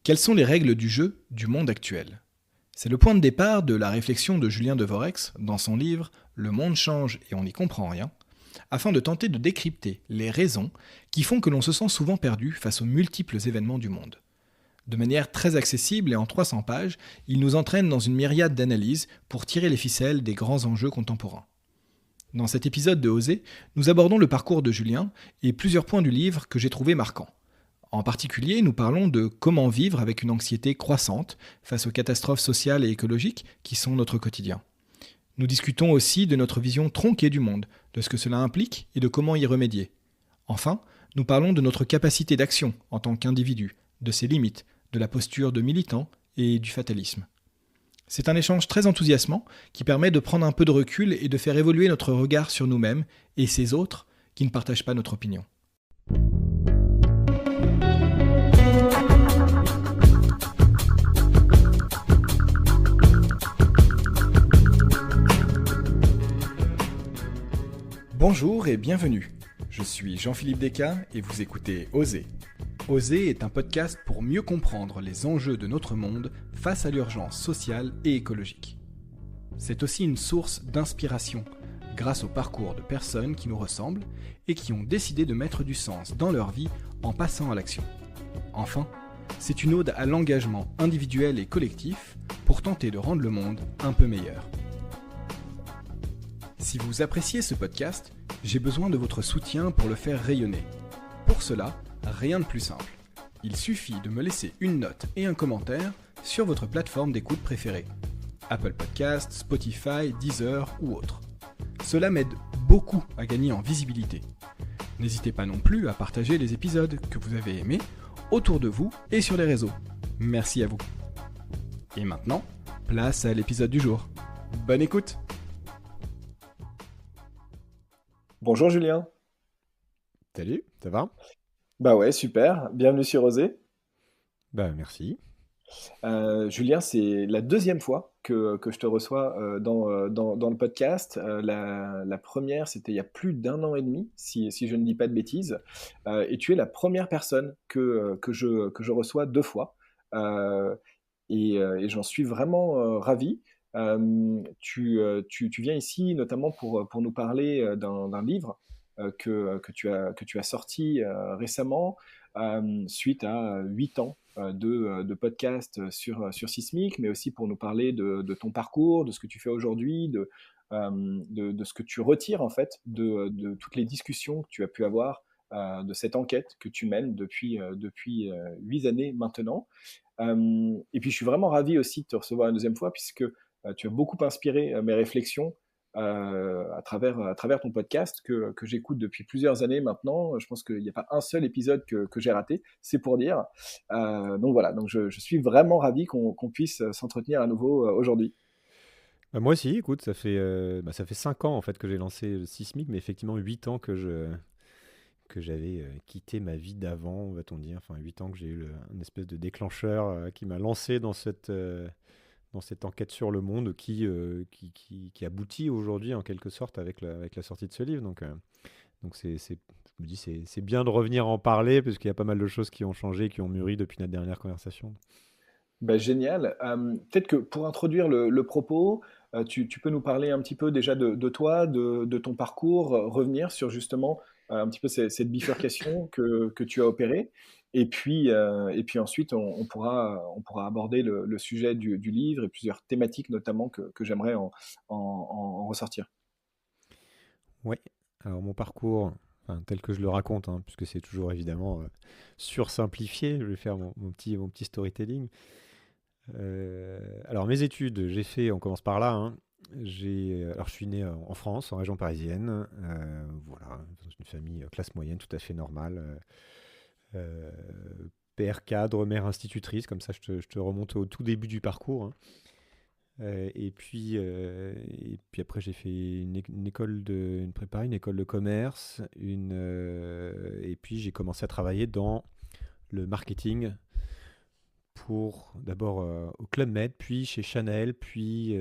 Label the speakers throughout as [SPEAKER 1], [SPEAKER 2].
[SPEAKER 1] Quelles sont les règles du jeu du monde actuel? C'est le point de départ de la réflexion de Julien Devorex dans son livre Le monde change et on n'y comprend rien, afin de tenter de décrypter les raisons qui font que l'on se sent souvent perdu face aux multiples événements du monde. De manière très accessible et en 300 pages, il nous entraîne dans une myriade d'analyses pour tirer les ficelles des grands enjeux contemporains. Dans cet épisode de Oser, nous abordons le parcours de Julien et plusieurs points du livre que j'ai trouvé marquants. En particulier, nous parlons de comment vivre avec une anxiété croissante face aux catastrophes sociales et écologiques qui sont notre quotidien. Nous discutons aussi de notre vision tronquée du monde, de ce que cela implique et de comment y remédier. Enfin, nous parlons de notre capacité d'action en tant qu'individu, de ses limites, de la posture de militant et du fatalisme. C'est un échange très enthousiasmant qui permet de prendre un peu de recul et de faire évoluer notre regard sur nous-mêmes et ces autres qui ne partagent pas notre opinion. Bonjour et bienvenue. Je suis Jean-Philippe Descas et vous écoutez Oser. Oser est un podcast pour mieux comprendre les enjeux de notre monde face à l'urgence sociale et écologique. C'est aussi une source d'inspiration grâce au parcours de personnes qui nous ressemblent et qui ont décidé de mettre du sens dans leur vie en passant à l'action. Enfin, c'est une ode à l'engagement individuel et collectif pour tenter de rendre le monde un peu meilleur. Si vous appréciez ce podcast, j'ai besoin de votre soutien pour le faire rayonner. Pour cela, rien de plus simple. Il suffit de me laisser une note et un commentaire sur votre plateforme d'écoute préférée. Apple Podcasts, Spotify, Deezer ou autre. Cela m'aide beaucoup à gagner en visibilité. N'hésitez pas non plus à partager les épisodes que vous avez aimés autour de vous et sur les réseaux. Merci à vous. Et maintenant, place à l'épisode du jour. Bonne écoute! Bonjour Julien.
[SPEAKER 2] Salut, ça va?
[SPEAKER 1] Bah ouais, super. Bienvenue sur Oser.
[SPEAKER 2] Bah merci.
[SPEAKER 1] Julien, c'est la deuxième fois que je te reçois dans le podcast. La première, c'était il y a plus d'1 an et demi, si je ne dis pas de bêtises. Et tu es la première personne que je reçois 2 fois. Euh, et j'en suis vraiment ravi. Tu viens ici notamment pour nous parler d'un livre que tu as sorti récemment suite à 8 ans de podcast sur Sismic, mais aussi pour nous parler de ton parcours, de ce que tu fais aujourd'hui, de ce que tu retires en fait de toutes les discussions que tu as pu avoir, de cette enquête que tu mènes depuis 8 années maintenant. Et puis je suis vraiment ravi aussi de te recevoir une deuxième fois, puisque tu as beaucoup inspiré mes réflexions à travers ton podcast que j'écoute depuis plusieurs années maintenant. Je pense qu'il n'y a pas un seul épisode que j'ai raté, c'est pour dire. Donc voilà, donc je suis vraiment ravi qu'on puisse s'entretenir à nouveau aujourd'hui.
[SPEAKER 2] Bah, moi aussi, écoute, ça fait 5 ans en fait que j'ai lancé le Sismic, mais effectivement 8 ans que j'avais quitté ma vie d'avant, va-t-on dire. Enfin 8 ans que j'ai eu une espèce de déclencheur qui m'a lancé dans cette enquête sur le monde qui aboutit aujourd'hui en quelque sorte avec la sortie de ce livre. Donc je me dis c'est bien de revenir en parler parce qu'il y a pas mal de choses qui ont changé, qui ont mûri depuis notre dernière conversation.
[SPEAKER 1] Bah, génial. Peut-être que pour introduire le propos, tu peux nous parler un petit peu déjà de toi, de ton parcours, revenir sur justement un petit peu cette bifurcation que tu as opérée. Et puis ensuite, on pourra aborder le sujet du livre et plusieurs thématiques notamment que j'aimerais en ressortir.
[SPEAKER 2] Ouais. Alors mon parcours, enfin, tel que je le raconte, hein, puisque c'est toujours évidemment sursimplifié, je vais faire mon petit storytelling. Alors mes études, on commence par là, hein. Alors je suis né en France, en région parisienne, voilà, dans une famille classe moyenne tout à fait normale. euh, Père cadre, mère institutrice, comme ça je te remonte au tout début du parcours, hein. Et puis après j'ai fait une école une prépa, une école de commerce, et puis j'ai commencé à travailler dans le marketing d'abord au Club Med, puis chez Chanel, puis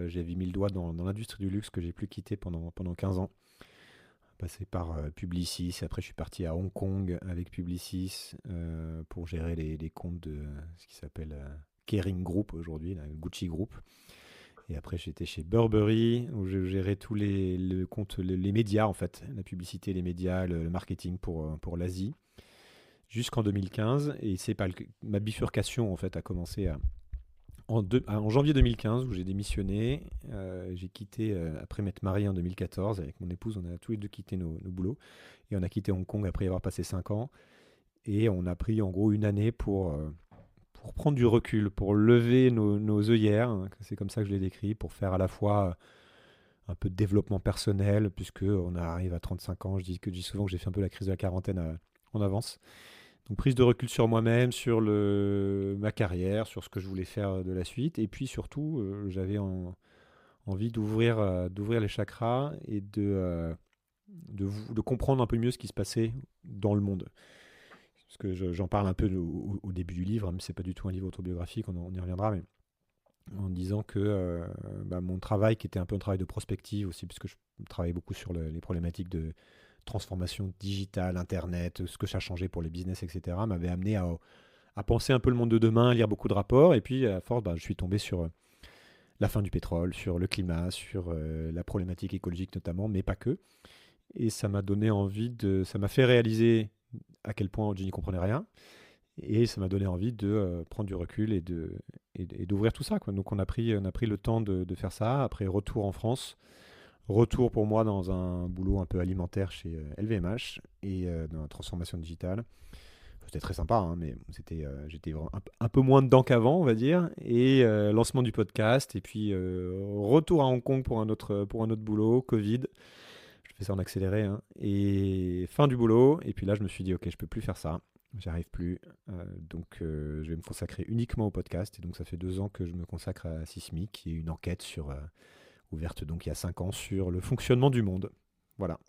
[SPEAKER 2] j'avais mis le doigt dans l'industrie du luxe que j'ai plus quitté pendant 15 ans passé par Publicis. Après, je suis parti à Hong Kong avec Publicis pour gérer les comptes de ce qui s'appelle Kering Group aujourd'hui, Gucci Group. Et après, j'étais chez Burberry où je gérais tous le compte, les médias en fait, la publicité, les médias, le marketing pour l'Asie, jusqu'en 2015. Et ma bifurcation en fait a commencé en janvier 2015 où j'ai démissionné. J'ai quitté, après m'être marié en 2014 avec mon épouse, on a tous les deux quitté nos boulots. Et on a quitté Hong Kong après y avoir passé 5 ans. Et on a pris en gros une année pour prendre du recul, pour lever nos œillères, hein, c'est comme ça que je l'ai décrit, pour faire à la fois un peu de développement personnel, puisque on arrive à 35 ans, je dis souvent que j'ai fait un peu la crise de la quarantaine en avance. Donc prise de recul sur moi-même, sur ma carrière, sur ce que je voulais faire de la suite, et puis surtout, j'avais envie d'ouvrir les chakras et de comprendre un peu mieux ce qui se passait dans le monde. Parce que j'en parle un peu au début du livre, mais c'est pas du tout un livre autobiographique, on y reviendra, mais en disant que mon travail, qui était un peu un travail de prospective aussi, puisque je travaillais beaucoup sur les problématiques de transformation digitale, Internet, ce que ça a changé pour les business, etc., m'avait amené à penser un peu le monde de demain, à lire beaucoup de rapports, et puis à force, je suis tombé sur la fin du pétrole, sur le climat, sur la problématique écologique notamment, mais pas que. Et ça m'a donné ça m'a fait réaliser à quel point je n'y comprenais rien. Et ça m'a donné envie de prendre du recul et d'ouvrir tout ça, quoi. Donc on a pris le temps de faire ça. Après, retour en France. Retour pour moi dans un boulot un peu alimentaire chez LVMH et dans la transformation digitale. C'était très sympa, hein, mais j'étais un peu moins dedans qu'avant, on va dire. Et lancement du podcast. Et puis retour à Hong Kong pour un autre boulot, Covid. Je fais ça en accéléré, hein. Et fin du boulot. Et puis là, je me suis dit, ok, je peux plus faire ça. J'arrive plus. Donc, je vais me consacrer uniquement au podcast. Et donc, ça fait 2 ans que je me consacre à Sismic, qui est une enquête ouverte donc il y a 5 ans sur le fonctionnement du monde. Voilà.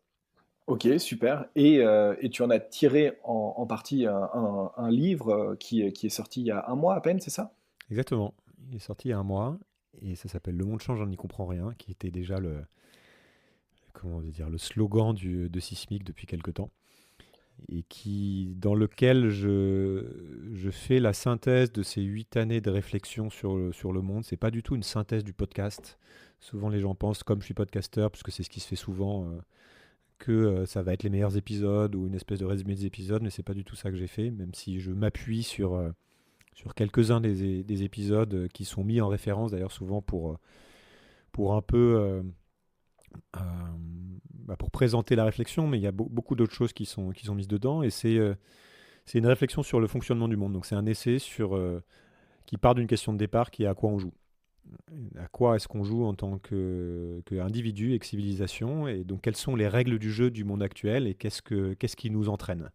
[SPEAKER 1] Ok, super. Et tu en as tiré en partie un livre qui est sorti il y a un mois à peine, c'est ça?
[SPEAKER 2] Exactement. Il est sorti il y a un mois. Et ça s'appelle Le monde change, on n'y comprend rien, qui était déjà comment on va dire, le slogan de Sismic depuis quelque temps. Et dans lequel je fais la synthèse de ces 8 années de réflexion sur le monde. C'est pas du tout une synthèse du podcast. Souvent, les gens pensent, comme je suis podcasteur, puisque c'est ce qui se fait souvent, que ça va être les meilleurs épisodes ou une espèce de résumé des épisodes, mais c'est pas du tout ça que j'ai fait, même si je m'appuie sur quelques-uns des épisodes qui sont mis en référence, d'ailleurs souvent pour un peu pour présenter la réflexion, mais il y a beaucoup d'autres choses qui sont mises dedans, et c'est une réflexion sur le fonctionnement du monde. Donc c'est un essai qui part d'une question de départ, qui est à quoi on joue. À quoi est-ce qu'on joue en tant qu'individu et que civilisation, et donc quelles sont les règles du jeu du monde actuel, et qu'est-ce qui nous entraîne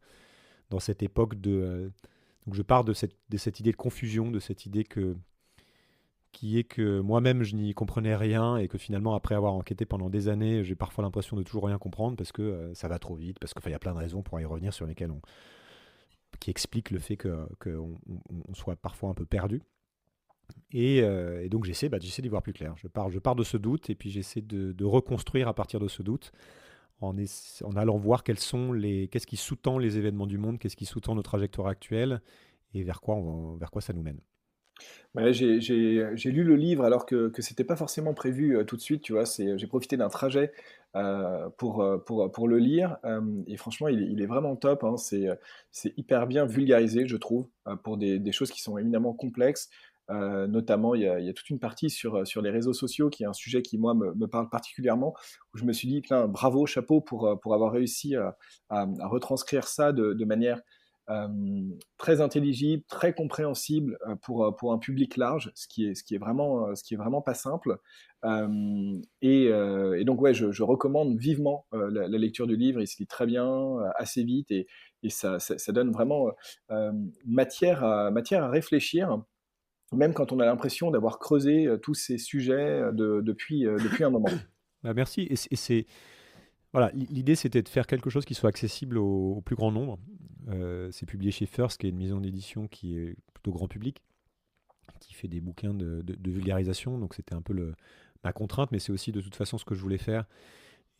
[SPEAKER 2] dans cette époque donc je pars de cette idée de confusion, de cette idée qui est que moi-même je n'y comprenais rien, et que finalement, après avoir enquêté pendant des années, j'ai parfois l'impression de toujours rien comprendre parce que ça va trop vite, parce qu'il y a plein de raisons pour y revenir sur lesquelles qui expliquent le fait qu'on soit parfois un peu perdu. Et donc j'essaie d'y voir plus clair. Je pars de ce doute, et puis j'essaie de reconstruire à partir de ce doute en allant voir qu'est-ce qui sous-tend les événements du monde, qu'est-ce qui sous-tend nos trajectoires actuelles, et vers quoi ça nous mène.
[SPEAKER 1] Ouais, j'ai lu le livre alors que c'était pas forcément prévu tout de suite, tu vois. J'ai profité d'un trajet pour le lire. Et franchement, il est vraiment top, hein. C'est hyper bien vulgarisé, je trouve, pour des choses qui sont éminemment complexes. Notamment, il y a toute une partie sur les réseaux sociaux, qui est un sujet qui, moi, me parle particulièrement, où je me suis dit, putain, bravo, chapeau pour avoir réussi à retranscrire ça de manière euh, très intelligible, très compréhensible pour un public large, ce qui est vraiment pas simple. Et donc ouais, je recommande vivement la lecture du livre. Il se lit très bien, assez vite, et ça donne vraiment matière à réfléchir, même quand on a l'impression d'avoir creusé tous ces sujets depuis un moment.
[SPEAKER 2] Merci. Voilà, l'idée, c'était de faire quelque chose qui soit accessible au plus grand nombre. C'est publié chez First, qui est une maison d'édition qui est plutôt grand public, qui fait des bouquins de vulgarisation. Donc c'était un peu ma contrainte, mais c'est aussi de toute façon ce que je voulais faire.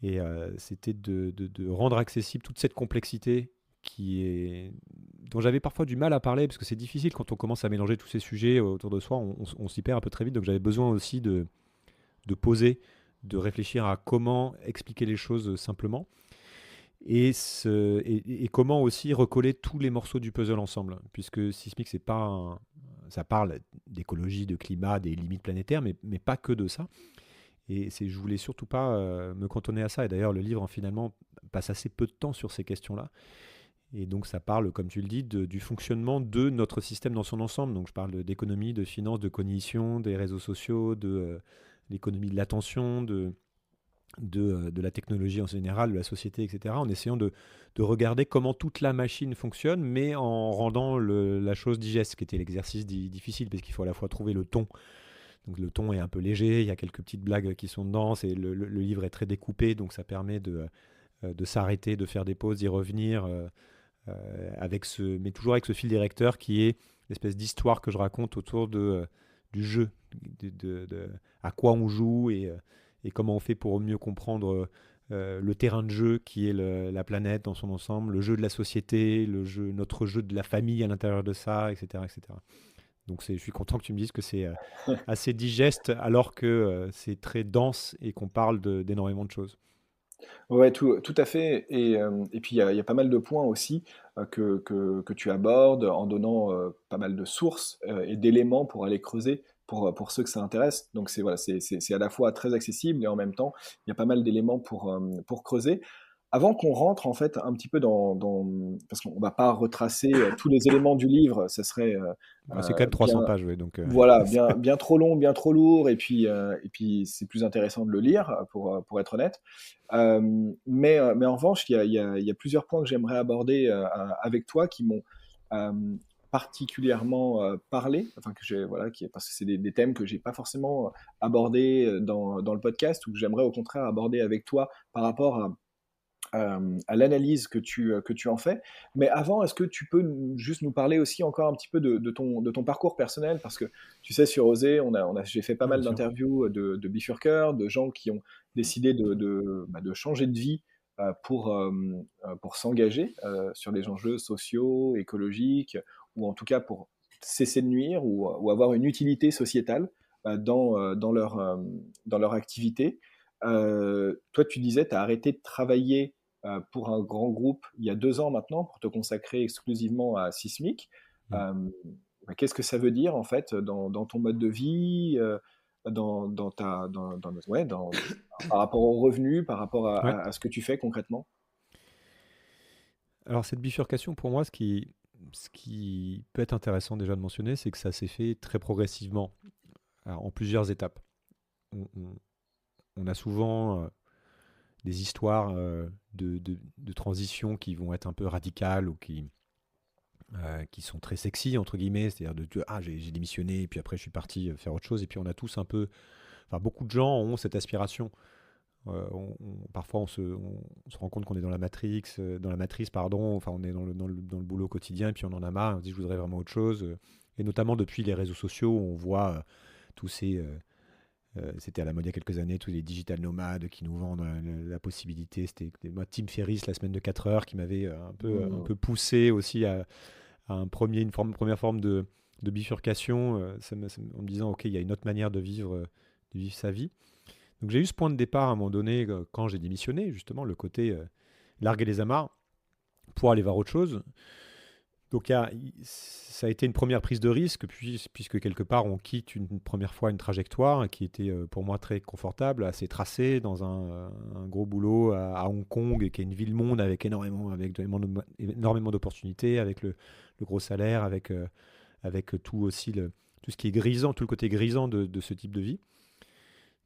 [SPEAKER 2] Et c'était de rendre accessible toute cette complexité dont j'avais parfois du mal à parler, parce que c'est difficile quand on commence à mélanger tous ces sujets autour de soi, on s'y perd un peu très vite. Donc j'avais besoin aussi de poser, de réfléchir à comment expliquer les choses simplement et comment aussi recoller tous les morceaux du puzzle ensemble. Puisque Sismic, ça parle d'écologie, de climat, des limites planétaires, mais pas que de ça. Et je voulais surtout pas me cantonner à ça. Et d'ailleurs, le livre, finalement, passe assez peu de temps sur ces questions-là. Et donc, ça parle, comme tu le dis, du fonctionnement de notre système dans son ensemble. Donc, je parle d'économie, de finance, de cognition, des réseaux sociaux, de l'économie de l'attention, de la technologie en général, de la société, etc., en essayant de regarder comment toute la machine fonctionne, mais en rendant la chose digeste, ce qui était l'exercice difficile, parce qu'il faut à la fois trouver le ton. Donc le ton est un peu léger, il y a quelques petites blagues qui sont dedans, le livre est très découpé, donc ça permet de s'arrêter, de faire des pauses, d'y revenir, mais toujours avec ce fil directeur qui est l'espèce d'histoire que je raconte autour du jeu, à quoi on joue et comment on fait pour mieux comprendre le terrain de jeu qui est la planète dans son ensemble, le jeu de la société, notre jeu de la famille à l'intérieur de ça, etc. etc. Donc je suis content que tu me dises que c'est assez digeste alors que c'est très dense et qu'on parle d'énormément de choses.
[SPEAKER 1] Ouais, tout à fait. Et puis, il y a pas mal de points aussi que tu abordes en donnant pas mal de sources et d'éléments pour aller creuser pour ceux que ça intéresse. Donc, voilà, c'est à la fois très accessible et en même temps, il y a pas mal d'éléments pour creuser. Avant qu'on rentre en fait un petit peu parce qu'on va pas retracer tous les éléments du livre, ça serait
[SPEAKER 2] C'est quand même 300
[SPEAKER 1] bien,
[SPEAKER 2] pages, ouais, donc
[SPEAKER 1] voilà, bien trop long, bien trop lourd, et puis c'est plus intéressant de le lire, pour être honnête. Mais en revanche, il y a plusieurs points que j'aimerais aborder avec toi qui m'ont euh, particulièrement parlé, enfin voilà, parce que c'est des thèmes que j'ai pas forcément abordés dans le podcast ou que j'aimerais au contraire aborder avec toi par rapport à l'analyse que tu en fais. Mais avant, est-ce que tu peux juste nous parler aussi encore un petit peu de ton parcours personnel? Parce que tu sais, sur Osée, j'ai fait pas
[SPEAKER 2] ouais, bien
[SPEAKER 1] mal
[SPEAKER 2] sûr.
[SPEAKER 1] d'interviews de bifurqueurs, de gens qui ont décidé de changer de vie pour s'engager sur des enjeux sociaux, écologiques, ou en tout cas pour cesser de nuire ou avoir une utilité sociétale dans leur activité. Toi, tu disais, tu as arrêté de travailler pour un grand groupe il y a 2 ans maintenant pour te consacrer exclusivement à Sismic.
[SPEAKER 2] Mm.
[SPEAKER 1] Euh, Qu'est-ce que ça veut dire en fait dans ton mode de vie, ouais, par rapport aux revenus, par rapport à,
[SPEAKER 2] Ouais.
[SPEAKER 1] à- à ce que tu fais concrètement?
[SPEAKER 2] Alors cette bifurcation, pour moi, ce qui peut être intéressant déjà de mentionner, c'est que ça s'est fait très progressivement, alors, en plusieurs étapes. On, on a souvent des histoires de transition qui vont être un peu radicales ou qui sont très sexy, entre guillemets, c'est-à-dire j'ai démissionné et puis après je suis parti faire autre chose. Et puis on a tous un peu, enfin beaucoup de gens ont cette aspiration. Parfois on se rend compte qu'on est dans la matrice, pardon, enfin on est dans le boulot quotidien et puis on en a marre, on se dit je voudrais vraiment autre chose. Et notamment depuis les réseaux sociaux, on voit tous ces... c'était à la mode il y a quelques années, tous les digital nomades qui nous vendent la possibilité. C'était moi, Tim Ferriss, la semaine de 4 heures, qui m'avait un peu poussé aussi à une première forme de bifurcation, en me disant, OK, il y a une autre manière de vivre sa vie. Donc j'ai eu ce point de départ à un moment donné, quand j'ai démissionné, justement, le côté larguer les amarres pour aller voir autre chose. Donc ça a été une première prise de risque, puisque quelque part on quitte une première fois une trajectoire qui était pour moi très confortable, assez tracée, dans un gros boulot à Hong Kong, qui est une ville-monde avec énormément d'opportunités, avec le gros salaire, avec tout aussi tout ce qui est grisant, tout le côté grisant de ce type de vie.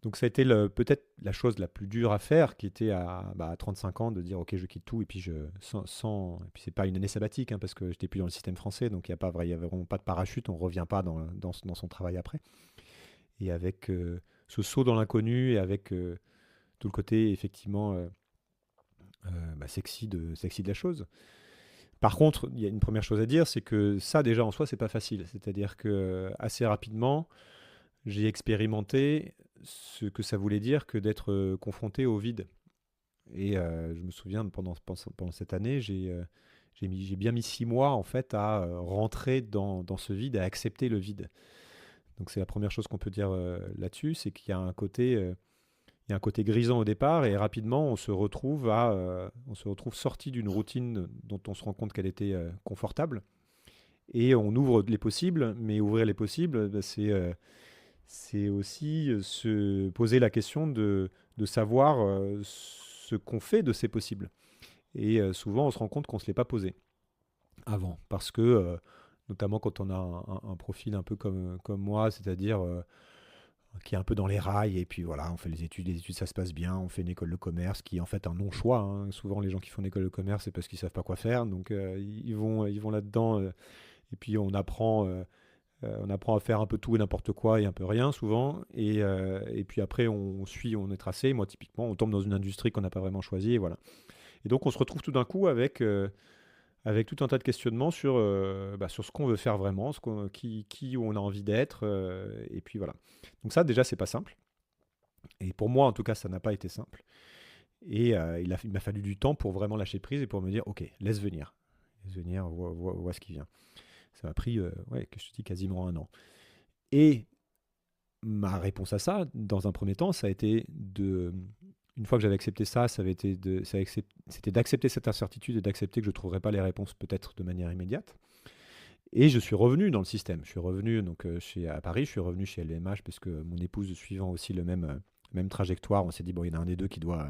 [SPEAKER 2] Donc ça a été peut-être la chose la plus dure à faire, qui était à 35 ans, de dire ok, je quitte tout, et puis et puis c'est pas une année sabbatique, hein, parce que j'étais plus dans le système français, donc il y a vraiment pas de parachute, on revient pas dans son travail après. Et avec ce saut dans l'inconnu et avec tout le côté effectivement sexy de la chose. Par contre, il y a une première chose à dire, c'est que ça déjà en soi c'est pas facile, c'est-à-dire que assez rapidement j'ai expérimenté ce que ça voulait dire que d'être confronté au vide. Et je me souviens, pendant cette année, j'ai bien mis 6 mois en fait à rentrer dans ce vide, à accepter le vide. Donc c'est la première chose qu'on peut dire là-dessus, c'est qu'il y a un côté, il y a un côté grisant au départ et rapidement on se retrouve sorti d'une routine dont on se rend compte qu'elle était confortable et on ouvre les possibles. Mais ouvrir les possibles, bah, c'est aussi se poser la question de savoir ce qu'on fait de ces possibles. Et souvent on se rend compte qu'on ne se l'est pas posé avant parce que notamment quand on a un profil un peu comme moi, c'est-à-dire qui est un peu dans les rails, et puis voilà, on fait les études ça se passe bien, on fait une école de commerce qui est en fait un non-choix, hein. Souvent les gens qui font une école de commerce, c'est parce qu'ils savent pas quoi faire, donc ils vont là-dedans, et puis on apprend à faire un peu tout et n'importe quoi et un peu rien souvent, et puis après on est tracé, moi typiquement, on tombe dans une industrie qu'on n'a pas vraiment choisie, et voilà. Et donc on se retrouve tout d'un coup avec tout un tas de questionnements sur ce qu'on veut faire vraiment, qui on a envie d'être, et puis voilà. Donc ça, déjà, c'est pas simple. Et pour moi, en tout cas, ça n'a pas été simple. Et il m'a fallu du temps pour vraiment lâcher prise et pour me dire, ok, laisse venir. Laisse venir, vois ce qui vient. Ça m'a pris, que je te dis, quasiment 1 an. Et ma réponse à ça, dans un premier temps, ça a été une fois que j'avais accepté ça, c'était d'accepter cette incertitude et d'accepter que je ne trouverais pas les réponses peut-être de manière immédiate. Et je suis revenu dans le système. Je suis revenu donc, à Paris, je suis revenu chez LVMH parce que mon épouse suivant aussi le même trajectoire, on s'est dit, bon, il y en a un des deux qui doit,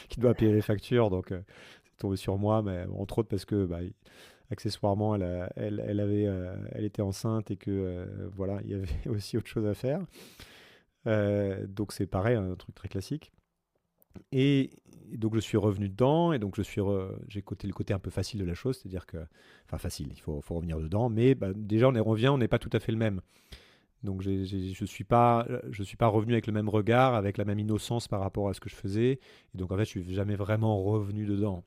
[SPEAKER 2] qui doit payer les factures, donc c'est tombé sur moi, mais entre autres parce que accessoirement, elle était enceinte et que voilà, il y avait aussi autre chose à faire. Donc c'est pareil, un truc très classique. Et donc je suis revenu dedans, et donc j'ai le côté un peu facile de la chose, c'est-à-dire que, enfin facile, il faut revenir dedans, mais déjà on n'est pas tout à fait le même. Donc je suis pas revenu avec le même regard, avec la même innocence par rapport à ce que je faisais, et donc en fait je suis jamais vraiment revenu dedans.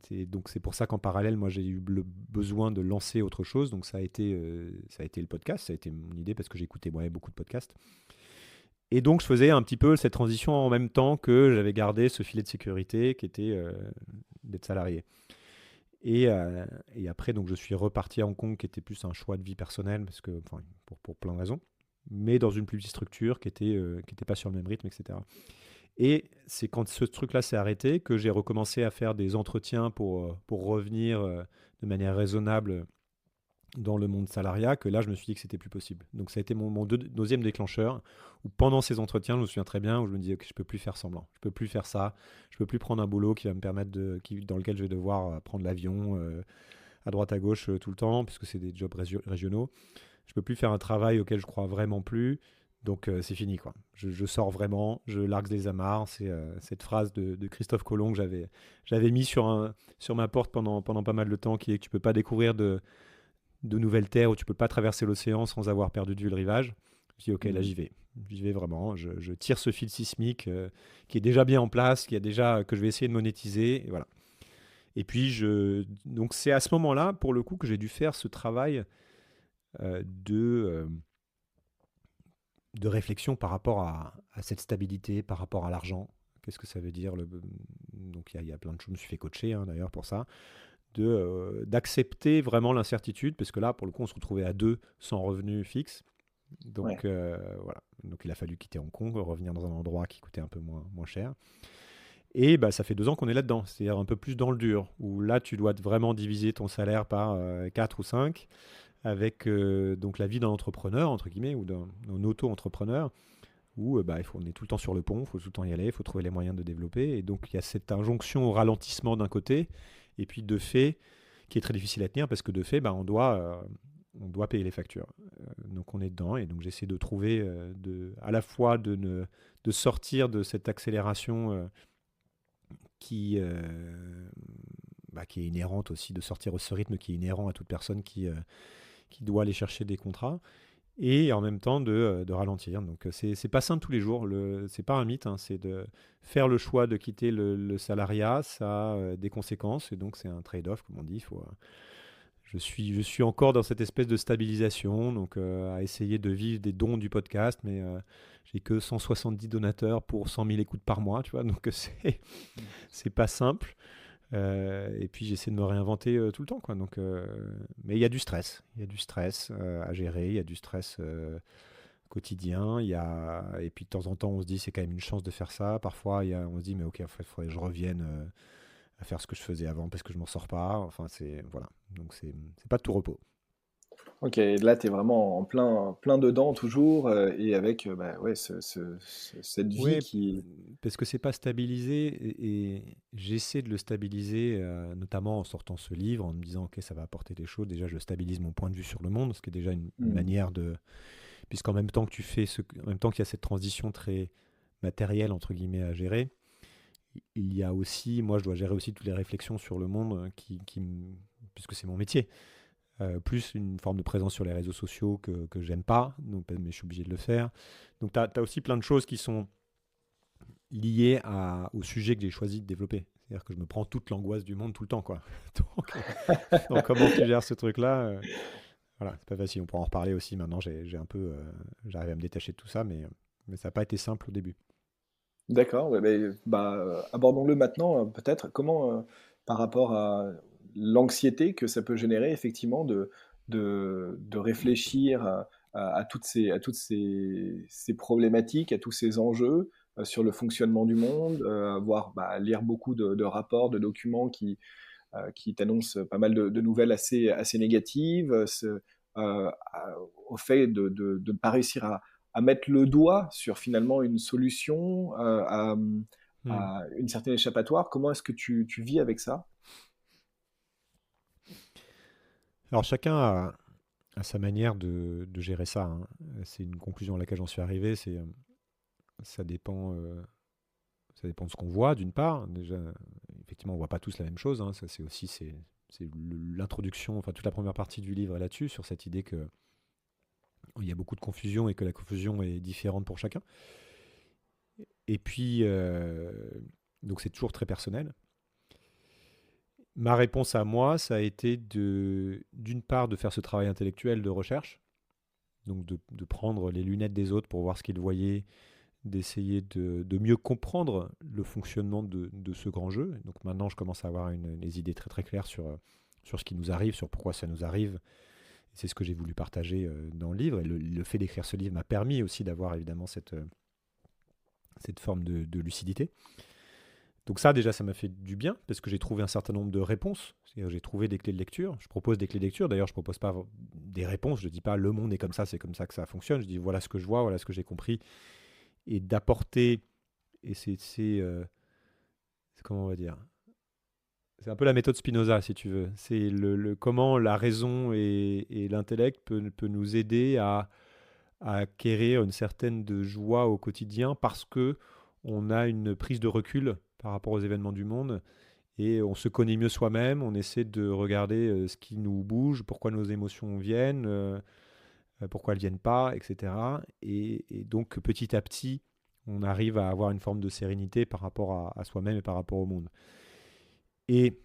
[SPEAKER 2] Donc c'est pour ça qu'en parallèle, moi j'ai eu le besoin de lancer autre chose, donc ça a été le podcast, ça a été mon idée parce que j'écoutais beaucoup de podcasts. Et donc, je faisais un petit peu cette transition en même temps que j'avais gardé ce filet de sécurité qui était d'être salarié. Et après, donc, je suis reparti à Hong Kong, qui était plus un choix de vie personnelle, parce que, enfin, pour plein de raisons, mais dans une plus petite structure qui était pas sur le même rythme, etc. Et c'est quand ce truc-là s'est arrêté que j'ai recommencé à faire des entretiens pour revenir de manière raisonnable dans le monde salariat, que là, je me suis dit que c'était plus possible. Donc, ça a été mon deuxième déclencheur, où pendant ces entretiens, je me souviens très bien, où je me disais que je peux plus faire semblant, je peux plus faire ça, je peux plus prendre un boulot qui va me permettre dans lequel je vais devoir prendre l'avion à droite à gauche tout le temps, puisque c'est des jobs régionaux. Je peux plus faire un travail auquel je crois vraiment plus. Donc c'est fini, quoi. Je sors vraiment, je largue des amarres. C'est cette phrase de Christophe Colomb que j'avais mis sur ma porte pendant pas mal de temps, qui est que tu peux pas découvrir de nouvelles terres, où tu peux pas traverser l'océan sans avoir perdu de vue le rivage. Je dis ok, là j'y vais vraiment, je tire ce fil sismique qui est déjà bien en place, que je vais essayer de monétiser, et voilà. Et puis donc c'est à ce moment-là, pour le coup, que j'ai dû faire ce travail de réflexion par rapport à cette stabilité, par rapport à l'argent. Qu'est-ce que ça veut dire Donc il y a plein de choses, je me suis fait coacher d'ailleurs pour ça, d'accepter vraiment l'incertitude, parce que là, pour le coup, on se retrouvait à deux sans revenu fixe. Donc voilà. Donc il a fallu quitter Hong Kong, revenir dans un endroit qui coûtait un peu moins cher. Et ça fait 2 ans qu'on est là-dedans, c'est-à-dire un peu plus dans le dur, où là, tu dois vraiment diviser ton salaire par 4 ou 5, avec donc la vie d'un entrepreneur, entre guillemets, ou d'un auto-entrepreneur, où on est tout le temps sur le pont, il faut tout le temps y aller, il faut trouver les moyens de développer. Et donc, il y a cette injonction au ralentissement d'un côté, et puis de fait, qui est très difficile à tenir, parce que de fait, on doit payer les factures. Donc, on est dedans, et donc j'essaie de trouver, à la fois de sortir de cette accélération qui est inhérente aussi, de sortir de ce rythme qui est inhérent à toute personne qui doit aller chercher des contrats, et en même temps de ralentir. Donc c'est pas simple tous les jours, c'est pas un mythe, c'est de faire le choix de quitter le salariat, ça a des conséquences, et donc c'est un trade-off, comme on dit. je suis encore dans cette espèce de stabilisation, donc à essayer de vivre des dons du podcast, mais j'ai que 170 donateurs pour 100 000 écoutes par mois, tu vois, donc c'est pas simple. Et puis j'essaie de me réinventer tout le temps, quoi. Donc, mais il y a du stress à gérer, il y a du stress quotidien, et puis de temps en temps on se dit c'est quand même une chance de faire ça. Parfois on se dit mais ok, en fait, il faudrait que je revienne à faire ce que je faisais avant parce que je m'en sors pas. Enfin c'est voilà, donc c'est pas de tout repos.
[SPEAKER 1] Ok, et là, tu es vraiment en plein dedans toujours, et avec bah, ouais, cette vie
[SPEAKER 2] Oui,
[SPEAKER 1] qui...
[SPEAKER 2] parce que c'est pas stabilisé et j'essaie de le stabiliser, notamment en sortant ce livre, en me disant ok ça va apporter des choses. Déjà je stabilise mon point de vue sur le monde, ce qui est déjà une
[SPEAKER 1] Hmm.
[SPEAKER 2] manière de, puisqu'en même temps que en même temps qu'il y a cette transition très matérielle entre guillemets à gérer, il y a aussi, moi je dois gérer aussi toutes les réflexions sur le monde puisque c'est mon métier. Plus une forme de présence sur les réseaux sociaux que j'aime pas, donc, mais je suis obligé de le faire. Donc tu as aussi plein de choses qui sont liées au sujet que j'ai choisi de développer. C'est-à-dire que je me prends toute l'angoisse du monde tout le temps, quoi. Donc comment tu gères ce truc-là voilà, c'est pas facile. On pourra en reparler aussi maintenant. J'ai un peu, j'arrive à me détacher de tout ça, mais ça n'a pas été simple au début.
[SPEAKER 1] D'accord, ouais, bah, abordons-le maintenant, peut-être. Comment, par rapport à l'anxiété que ça peut générer, effectivement, de réfléchir à toutes ces problématiques, à tous ces enjeux, sur le fonctionnement du monde, avoir, bah, lire beaucoup de rapports, de documents qui t'annoncent pas mal de nouvelles assez négatives, au fait de ne pas réussir à mettre le doigt sur finalement une solution,
[SPEAKER 2] Hmm.
[SPEAKER 1] à une certaine échappatoire. Comment est-ce que tu vis avec ça?
[SPEAKER 2] Alors chacun a sa manière de gérer ça, hein. C'est une conclusion à laquelle j'en suis arrivé. Ça dépend, ça dépend de ce qu'on voit, d'une part. Déjà, effectivement, on voit pas tous la même chose, hein. Ça, c'est l'introduction, enfin toute la première partie du livre est là-dessus, sur cette idée que il y a beaucoup de confusion et que la confusion est différente pour chacun. Et puis, donc c'est toujours très personnel. Ma réponse à moi, ça a été d'une part, de faire ce travail intellectuel de recherche, donc de prendre les lunettes des autres pour voir ce qu'ils voyaient, d'essayer de mieux comprendre le fonctionnement de ce grand jeu. Donc maintenant, je commence à avoir des idées très très claires sur ce qui nous arrive, sur pourquoi ça nous arrive. C'est ce que j'ai voulu partager dans le livre. Et le fait d'écrire ce livre m'a permis aussi d'avoir évidemment cette forme de lucidité. Donc ça, déjà, ça m'a fait du bien, parce que j'ai trouvé un certain nombre de réponses. C'est-à-dire, j'ai trouvé des clés de lecture. Je propose des clés de lecture. D'ailleurs, je ne propose pas des réponses. Je ne dis pas le monde est comme ça, c'est comme ça que ça fonctionne. Je dis voilà ce que je vois, voilà ce que j'ai compris. Et d'apporter, et comment on va dire, c'est un peu la méthode Spinoza, si tu veux. C'est comment la raison et l'intellect peut nous aider à acquérir une certaine de joie au quotidien parce que on a une prise de recul par rapport aux événements du monde et on se connaît mieux soi-même, on essaie de regarder ce qui nous bouge, pourquoi nos émotions viennent, pourquoi elles viennent pas, etc. Et donc petit à petit, on arrive à avoir une forme de sérénité par rapport à soi-même et par rapport au monde. Et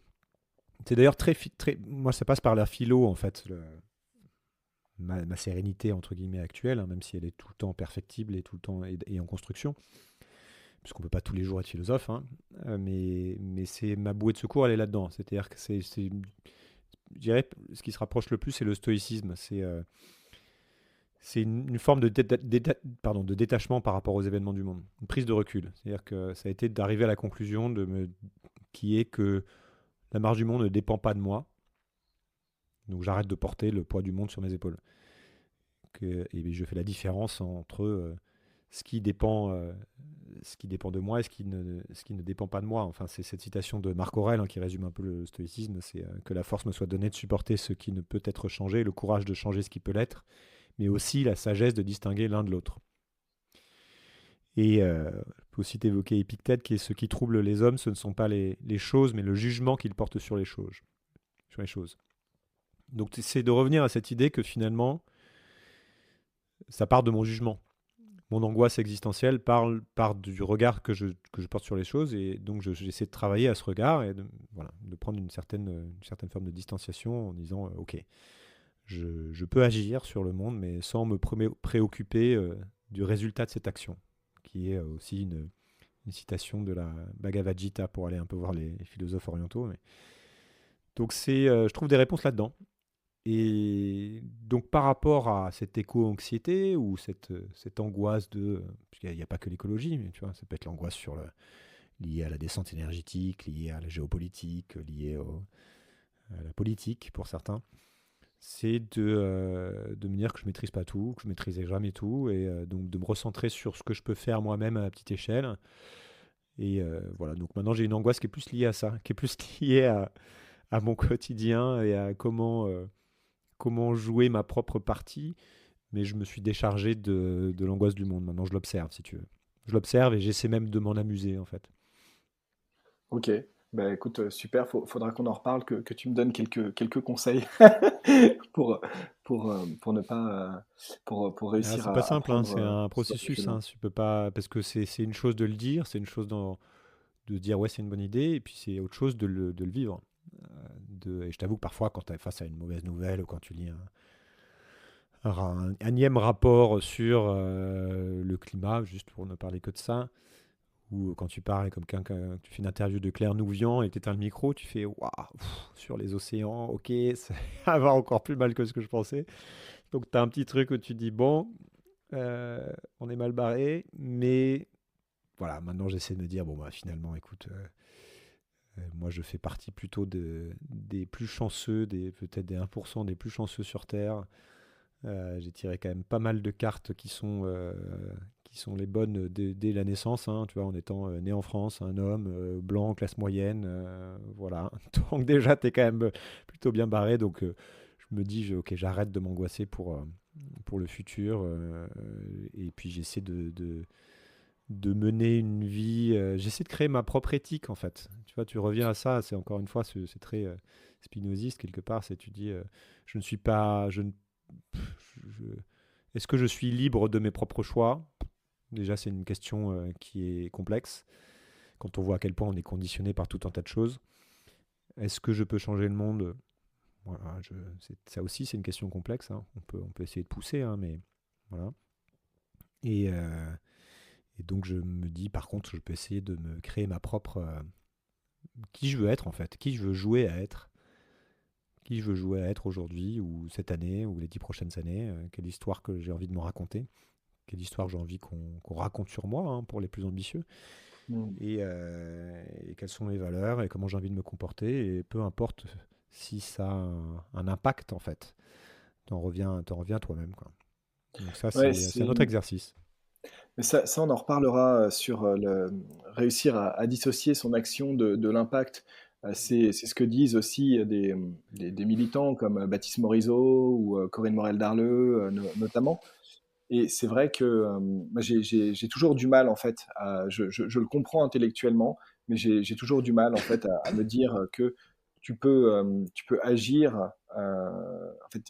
[SPEAKER 2] c'est d'ailleurs très, moi ça passe par la philo en fait, ma sérénité entre guillemets actuelle, hein, même si elle est tout le temps perfectible et tout le temps et en construction, puisqu'on ne peut pas tous les jours être philosophe, hein, mais c'est ma bouée de secours, elle est là-dedans. C'est-à-dire que je dirais, ce qui se rapproche le plus, c'est le stoïcisme. C'est une forme de détachement par rapport aux événements du monde, une prise de recul. C'est-à-dire que ça a été d'arriver à la conclusion qui est que la marche du monde ne dépend pas de moi, donc j'arrête de porter le poids du monde sur mes épaules. Et je fais la différence entre ce qui dépend, ce qui dépend de moi et ce qui ne dépend pas de moi. Enfin, c'est cette citation de Marc Aurèle, hein, qui résume un peu le stoïcisme, c'est que la force me soit donnée de supporter ce qui ne peut être changé, le courage de changer ce qui peut l'être, mais aussi la sagesse de distinguer l'un de l'autre. Et je peux aussi évoquer Épictète, qui est ce qui trouble les hommes, ce ne sont pas les choses, mais le jugement qu'ils portent sur les choses. Sur les choses. Donc c'est de revenir à cette idée que finalement, ça part de mon jugement. mon angoisse existentielle part du regard que je porte sur les choses, et donc j'essaie de travailler à ce regard et voilà, de prendre une certaine forme de distanciation en disant ok, je peux agir sur le monde, mais sans me préoccuper du résultat de cette action, qui est aussi une citation de la Bhagavad Gita pour aller un peu voir les philosophes orientaux. Donc je trouve des réponses là-dedans. Et donc par rapport à cette éco-anxiété ou cette angoisse puisqu'il n'y a pas que l'écologie, mais tu vois, ça peut être l'angoisse liée à la descente énergétique, liée à la géopolitique, liée à la politique pour certains, c'est de me dire que je ne maîtrise pas tout, que je ne maîtrisais jamais tout, et donc de me recentrer sur ce que je peux faire moi-même à petite échelle. Et voilà, donc maintenant j'ai une angoisse qui est plus liée à ça, qui est plus liée à mon quotidien et à comment jouer ma propre partie, mais je me suis déchargé de l'angoisse du monde. Maintenant, je l'observe, si tu veux. Je l'observe et j'essaie même de m'en amuser, en fait.
[SPEAKER 1] Ok, bah écoute, super, faudra qu'on en reparle, que tu me donnes quelques conseils pour, pour ne pas, pour
[SPEAKER 2] Ah,
[SPEAKER 1] réussir
[SPEAKER 2] c'est pas
[SPEAKER 1] à
[SPEAKER 2] simple, hein,
[SPEAKER 1] prendre
[SPEAKER 2] c'est un
[SPEAKER 1] ce
[SPEAKER 2] processus,
[SPEAKER 1] recul-là.
[SPEAKER 2] hein, tu peux pas, parce que c'est une chose de le dire, c'est une chose de dire ouais, c'est une bonne idée, et puis c'est autre chose de le vivre. Et je t'avoue que parfois, quand tu es face à une mauvaise nouvelle ou quand tu lis un énième rapport sur le climat, juste pour ne parler que de ça, ou quand tu parles comme quelqu'un, tu fais une interview de Claire Nouvian et tu éteins le micro, tu fais waouh, sur les océans, ok, ça va encore plus mal que ce que je pensais. Donc tu as un petit truc où tu dis bon, on est mal barré, mais voilà, maintenant j'essaie de me dire bon, bah finalement, écoute, moi je fais partie plutôt des plus chanceux, peut-être des 1% des plus chanceux sur Terre. J'ai tiré quand même pas mal de cartes qui sont les bonnes dès la naissance, hein, tu vois, en étant né en France, un homme blanc, classe moyenne, voilà. Donc déjà, tu es quand même plutôt bien barré, donc je me dis, ok, j'arrête de m'angoisser pour le futur, et puis j'essaie de mener une vie, j'essaie de créer ma propre éthique, en fait. Tu vois, tu reviens à ça, c'est encore une fois, c'est très spinoziste, quelque part, c'est tu dis, je ne suis pas, je- est-ce que je suis libre de mes propres choix? Déjà, c'est une question qui est complexe, quand on voit à quel point on est conditionné par tout un tas de choses. Est-ce que je peux changer le monde? Voilà, ça aussi, c'est une question complexe, hein. On peut essayer de pousser, hein, mais voilà. Et, euh, et donc, je me dis, par contre, je peux essayer de me créer ma propre... qui je veux être, en fait, qui je veux jouer à être, qui je veux jouer à être aujourd'hui, ou cette année, ou les 10 prochaines années, quelle histoire que j'ai envie de me raconter, quelle histoire j'ai envie qu'on raconte sur moi, hein, pour les plus ambitieux,
[SPEAKER 1] Mm.
[SPEAKER 2] et quelles sont mes valeurs, et comment j'ai envie de me comporter, et peu importe si ça a un impact, en fait. T'en reviens à toi-même, quoi. Donc ça,
[SPEAKER 1] Ouais,
[SPEAKER 2] c'est un autre exercice.
[SPEAKER 1] mais ça, on en reparlera sur réussir à dissocier son action de l'impact. C'est ce que disent aussi des militants comme Baptiste Morisot ou Corinne Morel-Darleux, notamment. Et c'est vrai que moi, j'ai toujours du mal, en fait, je le comprends intellectuellement, mais j'ai toujours du mal, en fait, à me dire que tu peux agir en fait,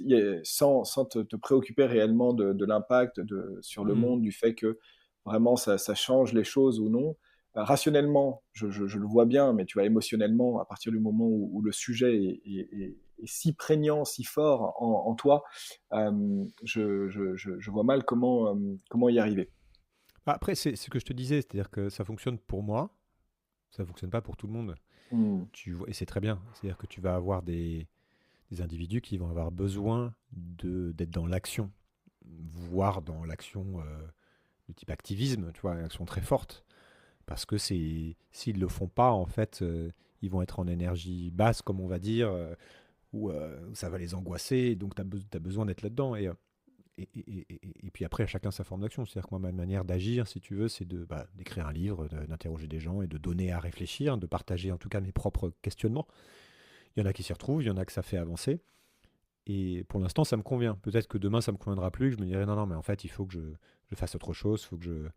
[SPEAKER 1] sans te préoccuper réellement de l'impact sur le
[SPEAKER 2] Hmm.
[SPEAKER 1] monde, du fait que vraiment ça change les choses ou non. Rationnellement, je le vois bien, mais tu vois, émotionnellement, à partir du moment où le sujet est si prégnant, si fort en toi, je vois mal comment y arriver.
[SPEAKER 2] Après, c'est ce que je te disais, c'est-à-dire que ça fonctionne pour moi, ça fonctionne pas pour tout le monde.
[SPEAKER 1] Hmm.
[SPEAKER 2] Et c'est très bien, c'est-à-dire que tu vas avoir des individus qui vont avoir besoin d'être dans l'action, voire dans l'action de type activisme, tu vois, une action très forte. Parce que s'ils ne le font pas, en fait, ils vont être en énergie basse, comme on va dire, où ça va les angoisser, et donc tu as besoin d'être là-dedans. Et puis après, chacun sa forme d'action. C'est-à-dire que moi, ma manière d'agir, si tu veux, c'est d'écrire un livre, d'interroger des gens et de donner à réfléchir, de partager en tout cas mes propres questionnements. Il y en a qui s'y retrouvent, il y en a que ça fait avancer. Et pour l'instant, ça me convient. Peut-être que demain, ça me conviendra plus, que je me dirai non, non, mais en fait, il faut que je fasse autre chose, il faut que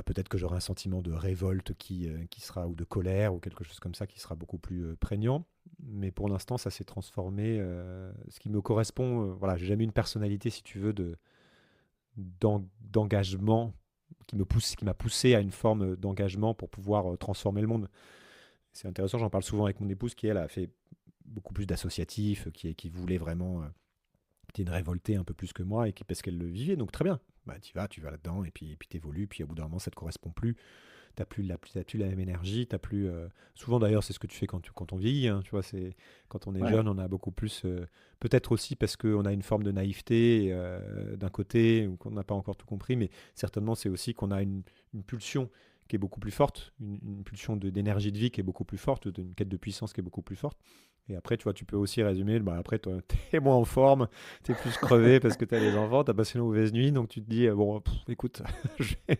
[SPEAKER 2] peut-être que j'aurai un sentiment de révolte qui sera, ou de colère, ou quelque chose comme ça, qui sera beaucoup plus prégnant. Mais pour l'instant, ça s'est transformé. Ce qui me correspond, voilà, j'ai jamais eu une personnalité, si tu veux, d'engagement qui m'a poussé à une forme d'engagement pour pouvoir transformer le monde. C'est intéressant, j'en parle souvent avec mon épouse qui, elle, a fait beaucoup plus d'associatifs, qui voulait vraiment, qui est une révoltée un peu plus que moi, parce qu'elle le vivait, donc très bien. Bah, tu vas là-dedans, et puis t'évolues, puis au bout d'un moment, ça te correspond plus. T'as plus la même énergie, t'as plus. Souvent d'ailleurs, c'est ce que tu fais quand on vieillit. Hein, tu vois, c'est quand on est
[SPEAKER 1] Ouais.
[SPEAKER 2] jeune, on a beaucoup plus. Peut-être aussi parce qu'on a une forme de naïveté d'un côté, ou qu'on n'a pas encore tout compris, mais certainement c'est aussi qu'on a une pulsion qui est beaucoup plus forte, une pulsion d'énergie de vie qui est beaucoup plus forte, une quête de puissance qui est beaucoup plus forte. Et après, tu vois, tu peux aussi résumer, bah après, toi, t'es moins en forme, t'es plus crevé parce que t'as les enfants, t'as passé une mauvaise nuit, donc tu te dis, bon, écoute, je vais-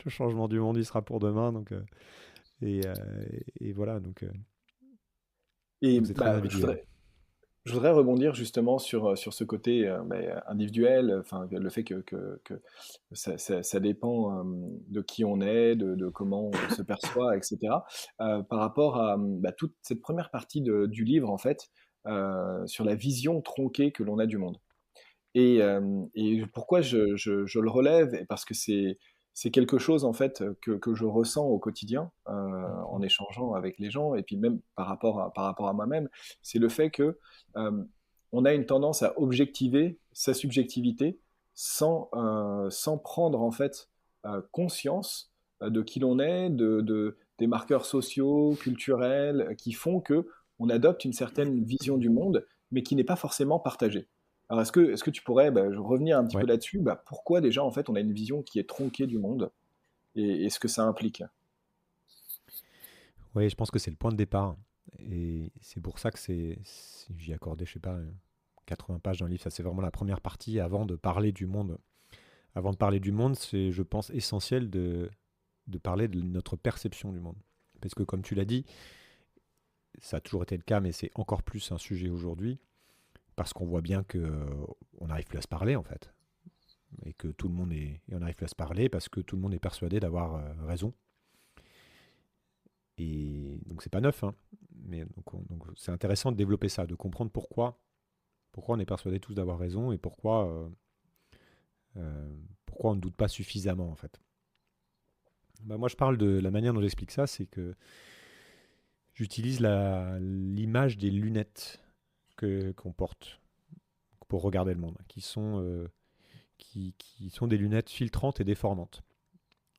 [SPEAKER 2] le changement du monde, il sera pour demain, et, euh, et voilà,
[SPEAKER 1] Et
[SPEAKER 2] donc c'est très
[SPEAKER 1] bah,
[SPEAKER 2] individuel.
[SPEAKER 1] je voudrais rebondir justement sur ce côté individuel, enfin, le fait que ça dépend de qui on est, de comment on se perçoit, etc. Par rapport à toute cette première partie du livre, en fait, sur la vision tronquée que l'on a du monde. Et pourquoi je le relève? Et parce que c'est quelque chose en fait que je ressens au quotidien en
[SPEAKER 2] Mhm.
[SPEAKER 1] échangeant avec les gens et puis même par rapport à moi-même, c'est le fait que on a une tendance à objectiver sa subjectivité sans prendre en fait conscience de qui l'on est, des marqueurs sociaux, culturels qui font que on adopte une certaine vision du monde, mais qui n'est pas forcément partagée. Alors, est-ce que tu pourrais revenir un petit peu
[SPEAKER 2] Ouais,
[SPEAKER 1] là-dessus? Pourquoi déjà, en fait, on a une vision qui est tronquée du monde et ce que ça implique?
[SPEAKER 2] ouais, je pense que c'est le point de départ. Et c'est pour ça que j'y accordé, je sais pas, 80 pages d'un livre. Ça, c'est vraiment la première partie avant de parler du monde. Avant de parler du monde, c'est, je pense, essentiel de parler de notre perception du monde. Parce que, comme tu l'as dit, ça a toujours été le cas, mais c'est encore plus un sujet aujourd'hui, parce qu'on voit bien que on n'arrive plus à se parler, en fait. Et que tout le monde est. Et on n'arrive plus à se parler parce que tout le monde est persuadé d'avoir raison. Et donc, c'est pas neuf, hein. Mais donc, c'est intéressant de développer ça, de comprendre pourquoi on est persuadé tous d'avoir raison et pourquoi on ne doute pas suffisamment, en fait. Bah, moi, je parle de la manière dont j'explique ça, c'est que j'utilise l'image des lunettes qu'on porte pour regarder le monde, qui sont des lunettes filtrantes et déformantes,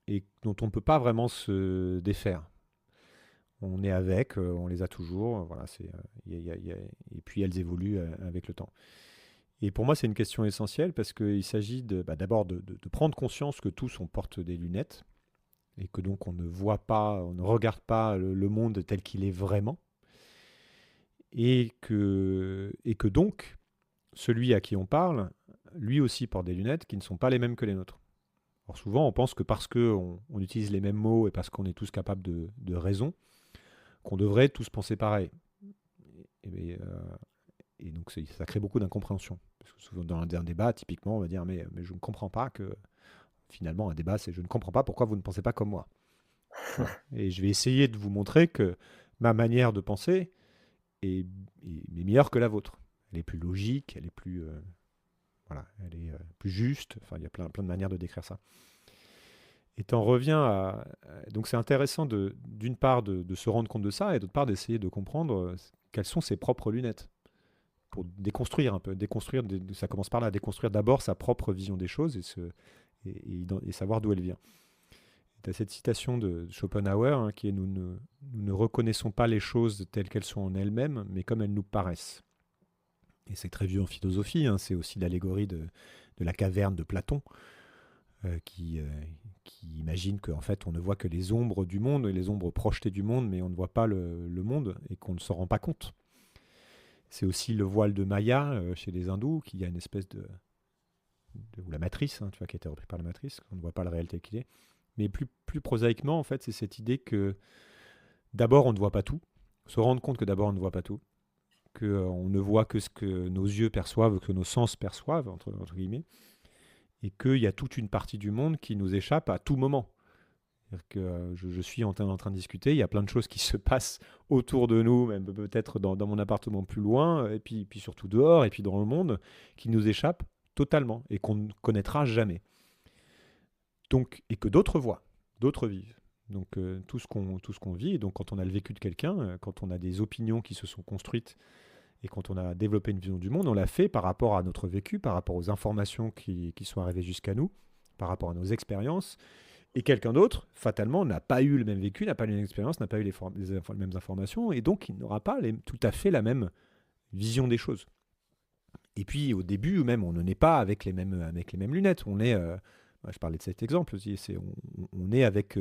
[SPEAKER 2] et dont on ne peut pas vraiment se défaire. On est avec, on les a toujours, voilà, et puis elles évoluent avec le temps. Et pour moi, c'est une question essentielle parce qu'il s'agit d'abord de prendre conscience que tous on porte des lunettes et que donc on ne voit pas, on ne regarde pas le monde tel qu'il est vraiment, et que donc celui à qui on parle, lui aussi porte des lunettes qui ne sont pas les mêmes que les nôtres. Alors souvent, on pense que parce qu'on utilise les mêmes mots et parce qu'on est tous capables de raison, qu'on devrait tous penser pareil. Et, et donc ça crée beaucoup d'incompréhension. Parce que souvent dans un débat, typiquement, on va dire mais je ne comprends pas que finalement un débat, c'est je ne comprends pas pourquoi vous ne pensez pas comme moi. Voilà. Et je vais essayer de vous montrer que ma manière de penser est, est meilleure que la vôtre. Elle est plus logique, elle est plus, voilà, elle est plus juste. Enfin, il y a plein de manières de décrire ça. Et t'en reviens donc c'est intéressant d'une part de se rendre compte de ça et d'autre part d'essayer de comprendre quelles sont ses propres lunettes pour déconstruire un peu. Ça commence par là, déconstruire d'abord sa propre vision des choses et savoir d'où elle vient. Tu as cette citation de Schopenhauer qui est nous ne reconnaissons pas les choses telles qu'elles sont en elles-mêmes, mais comme elles nous paraissent. Et c'est très vieux en philosophie, c'est aussi l'allégorie de la caverne de Platon, euh, qui, euh, qui imagine qu'en fait on ne voit que les ombres du monde, les ombres projetées du monde, mais on ne voit pas le monde et qu'on ne s'en rend pas compte. C'est aussi le voile de Maya chez les hindous, qui a une espèce ou la matrice, tu vois, qui a été repris par la matrice, on ne voit pas le réel tel qu'il est. Mais plus prosaïquement, en fait, c'est cette idée que d'abord on ne voit pas tout, se rendre compte que d'abord on ne voit pas tout, qu'on ne voit que ce que nos yeux perçoivent, que nos sens perçoivent, entre guillemets, et qu'il y a toute une partie du monde qui nous échappe à tout moment. C'est-à-dire que je suis en train de discuter, il y a plein de choses qui se passent autour de nous, même peut-être dans mon appartement plus loin, et puis surtout dehors, et puis dans le monde, qui nous échappent totalement, et qu'on ne connaîtra jamais. Donc, et que d'autres voient, d'autres vivent. Donc tout ce qu'on vit, et donc quand on a le vécu de quelqu'un, quand on a des opinions qui se sont construites, et quand on a développé une vision du monde, on l'a fait par rapport à notre vécu, par rapport aux informations qui sont arrivées jusqu'à nous, par rapport à nos expériences. Et quelqu'un d'autre, fatalement, n'a pas eu le même vécu, n'a pas eu les mêmes expériences, n'a pas eu les mêmes informations, et donc il n'aura pas tout à fait la même vision des choses. Et puis au début, même, on ne naît pas avec les mêmes lunettes. On est, je parlais de cet exemple aussi, on est avec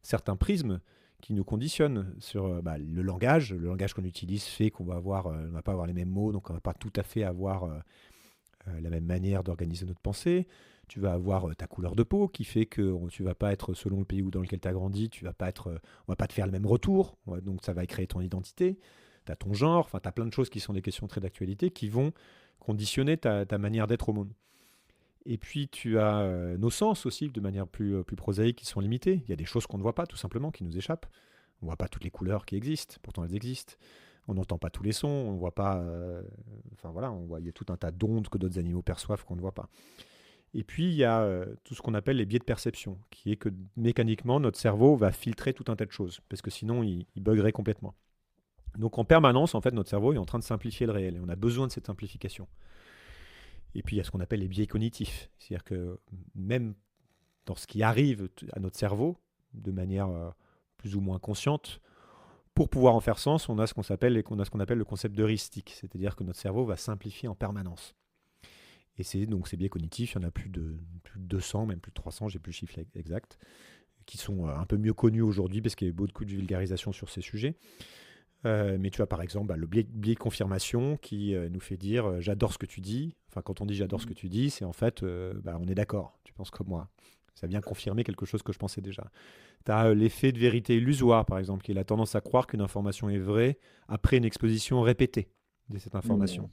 [SPEAKER 2] certains prismes qui nous conditionnent sur le langage. Le langage qu'on utilise fait qu'on va on va pas avoir les mêmes mots, donc on va pas tout à fait avoir la même manière d'organiser notre pensée. Tu vas avoir ta couleur de peau qui fait que tu vas pas être, selon le pays dans lequel tu as grandi, on va pas te faire le même retour, donc ça va créer ton identité. Tu as ton genre, enfin tu as plein de choses qui sont des questions très d'actualité qui vont conditionner ta manière d'être au monde. Et puis tu as nos sens aussi, de manière plus prosaïque, qui sont limités. Il y a des choses qu'on ne voit pas, tout simplement, qui nous échappent. On ne voit pas toutes les couleurs qui existent, pourtant elles existent. On n'entend pas tous les sons, on ne voit pas... il y a tout un tas d'ondes que d'autres animaux perçoivent qu'on ne voit pas. Et puis il y a tout ce qu'on appelle les biais de perception, qui est que mécaniquement, notre cerveau va filtrer tout un tas de choses, parce que sinon il buggerait complètement. Donc en permanence, en fait, notre cerveau est en train de simplifier le réel, et on a besoin de cette simplification. Et puis il y a ce qu'on appelle les biais cognitifs. C'est-à-dire que même dans ce qui arrive à notre cerveau, de manière plus ou moins consciente, pour pouvoir en faire sens, on a ce qu'on appelle le concept d'heuristique. C'est-à-dire que notre cerveau va simplifier en permanence. Et donc ces biais cognitifs, il y en a plus de 200, même plus de 300, j'ai plus le chiffre exact, qui sont un peu mieux connus aujourd'hui parce qu'il y a eu beaucoup de vulgarisation sur ces sujets. Mais tu as par exemple le biais de confirmation qui nous fait dire j'adore ce que tu dis. Enfin, quand on dit j'adore ce que tu dis, c'est en fait on est d'accord, tu penses comme moi. Ça vient confirmer quelque chose que je pensais déjà. Tu as l'effet de vérité illusoire, par exemple, qui est la tendance à croire qu'une information est vraie après une exposition répétée de cette information.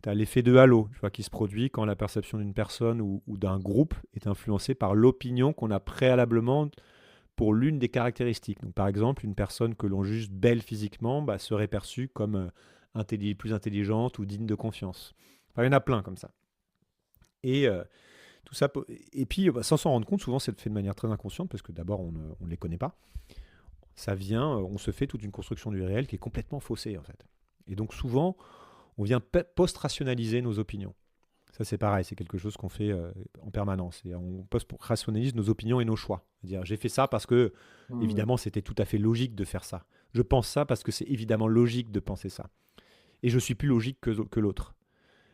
[SPEAKER 2] Tu as l'effet de halo, qui se produit quand la perception d'une personne ou d'un groupe est influencée par l'opinion qu'on a préalablement pour l'une des caractéristiques. Donc, par exemple, une personne que l'on juge belle physiquement serait perçue comme plus intelligente ou digne de confiance. Enfin, il y en a plein comme ça. Et tout ça, et puis, sans s'en rendre compte, souvent c'est fait de manière très inconsciente, parce que d'abord, on ne les connaît pas. Ça vient, on se fait toute une construction du réel qui est complètement faussée, en fait. Et donc, souvent, on vient post-rationaliser nos opinions. Ça, c'est pareil, c'est quelque chose qu'on fait en permanence. Et on post-rationalise nos opinions et nos choix. C'est-à-dire, j'ai fait ça parce que, évidemment, c'était tout à fait logique de faire ça. Je pense ça parce que c'est évidemment logique de penser ça. Et je suis plus logique que l'autre.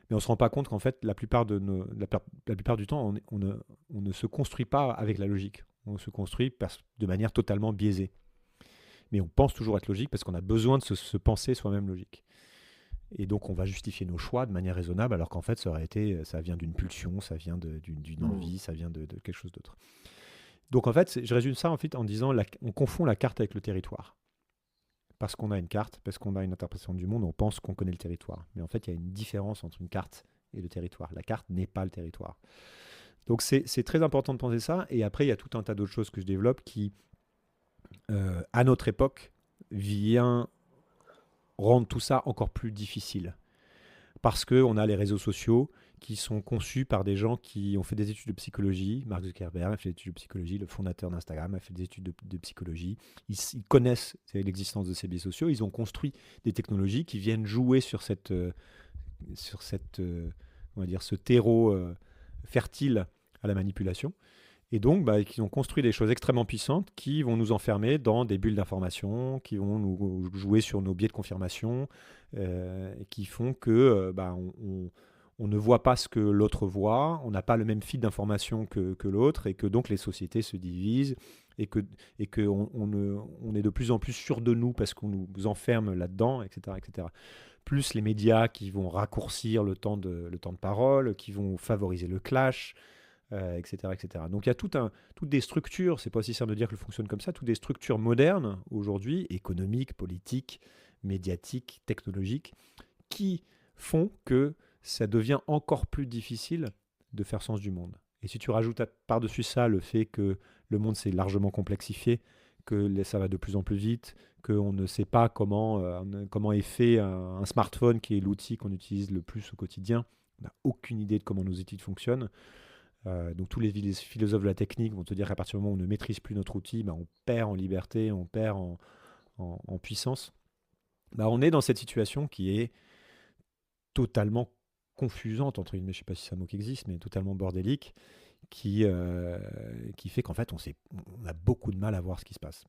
[SPEAKER 2] Mais on ne se rend pas compte qu'en fait, la plupart du temps, on ne se construit pas avec la logique. On se construit de manière totalement biaisée. Mais on pense toujours être logique parce qu'on a besoin de se penser soi-même logique. Et donc, on va justifier nos choix de manière raisonnable, alors qu'en fait, ça vient d'une pulsion, ça vient d'une envie, ça vient de quelque chose d'autre. Donc, en fait, je résume ça en disant on confond la carte avec le territoire. Parce qu'on a une carte, parce qu'on a une interprétation du monde, on pense qu'on connaît le territoire. Mais en fait, il y a une différence entre une carte et le territoire. La carte n'est pas le territoire. Donc, c'est très important de penser ça. Et après, il y a tout un tas d'autres choses que je développe qui, à notre époque, vient rendre tout ça encore plus difficile. Parce qu'on a les réseaux sociaux qui sont conçus par des gens qui ont fait des études de psychologie. Mark Zuckerberg a fait des études de psychologie, le fondateur d'Instagram a fait des études de psychologie. Ils connaissent l'existence de ces biais sociaux. Ils ont construit des technologies qui viennent jouer sur ce terreau fertile à la manipulation. Et donc, ils ont construit des choses extrêmement puissantes qui vont nous enfermer dans des bulles d'information, qui vont nous jouer sur nos biais de confirmation, qui font que on ne voit pas ce que l'autre voit, on n'a pas le même fil d'information que l'autre, et que donc les sociétés se divisent, et qu'on est de plus en plus sûr de nous parce qu'on nous enferme là-dedans, etc., etc. Plus les médias qui vont raccourcir le temps de parole, qui vont favoriser le clash, etc., etc. Donc il y a toutes des structures, c'est pas aussi simple de dire qu'elles fonctionnent comme ça, toutes des structures modernes aujourd'hui, économiques, politiques, médiatiques, technologiques, qui font que ça devient encore plus difficile de faire sens du monde. Et si tu rajoutes par-dessus ça le fait que le monde s'est largement complexifié, que ça va de plus en plus vite, qu'on ne sait pas comment est fait un smartphone, qui est l'outil qu'on utilise le plus au quotidien, on n'a aucune idée de comment nos outils fonctionnent. Donc tous les philosophes de la technique vont te dire qu'à partir du moment où on ne maîtrise plus notre outil, bah, on perd en liberté, on perd en puissance. Bah, on est dans cette situation qui est totalement confusante, entre guillemets, je ne sais pas si c'est un mot qui existe, mais totalement bordélique, qui fait qu'en fait, on a beaucoup de mal à voir ce qui se passe.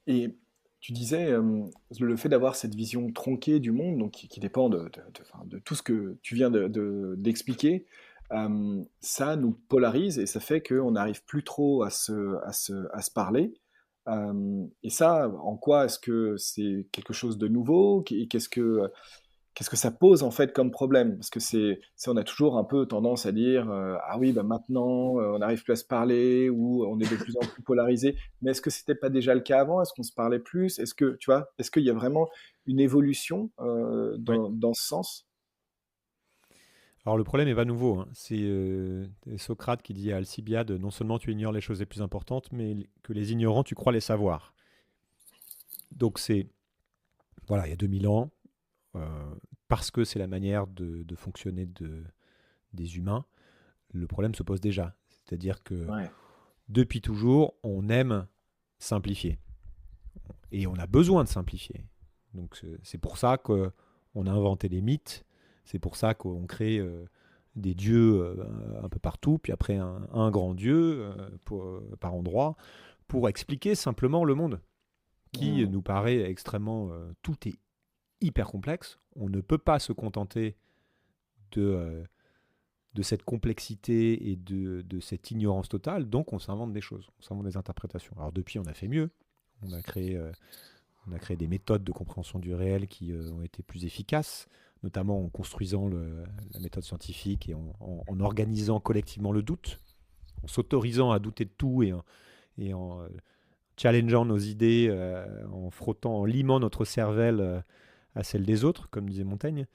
[SPEAKER 1] Et tu disais, le fait d'avoir cette vision tronquée du monde, donc qui dépend enfin, de tout ce que tu viens d'expliquer, ça nous polarise et ça fait qu'on n'arrive plus trop à se parler. Et ça, en quoi est-ce que c'est quelque chose de nouveau? Et qu'est-ce que ça pose en fait comme problème? Parce que on a toujours un peu tendance à dire ah oui, bah maintenant on n'arrive plus à se parler ou on est de plus en plus polarisé. Mais est-ce que c'était pas déjà le cas avant? Est-ce qu'on se parlait plus? Est-ce que tu vois, est-ce qu'il y a vraiment une évolution
[SPEAKER 2] Ouais.
[SPEAKER 1] dans ce sens?
[SPEAKER 2] Alors le problème n'est pas nouveau, hein. C'est Socrate qui dit à Alcibiade, non seulement tu ignores les choses les plus importantes, mais que les ignorants, tu crois les savoir. Donc voilà, il y a 2000 ans, euh, parce que c'est la manière de fonctionner des humains, le problème se pose déjà. C'est-à-dire que
[SPEAKER 1] Ouais.
[SPEAKER 2] depuis toujours, on aime simplifier. Et on a besoin de simplifier. Donc c'est pour ça qu'on a inventé les mythes, c'est pour ça qu'on crée des dieux un peu partout, puis après un grand dieu par endroit, pour expliquer simplement le monde, qui
[SPEAKER 1] Hmm.
[SPEAKER 2] nous paraît extrêmement... tout est hyper complexe, on ne peut pas se contenter de, euh, de cette complexité et de cette ignorance totale, donc on s'invente des choses, on s'invente des interprétations. Alors depuis, on a fait mieux, on a créé des méthodes de compréhension du réel qui ont été plus efficaces, notamment en construisant la méthode scientifique et en organisant collectivement le doute, en s'autorisant à douter de tout et en challengeant nos idées, en frottant, en limant notre cervelle à celle des autres, comme disait Montaigne.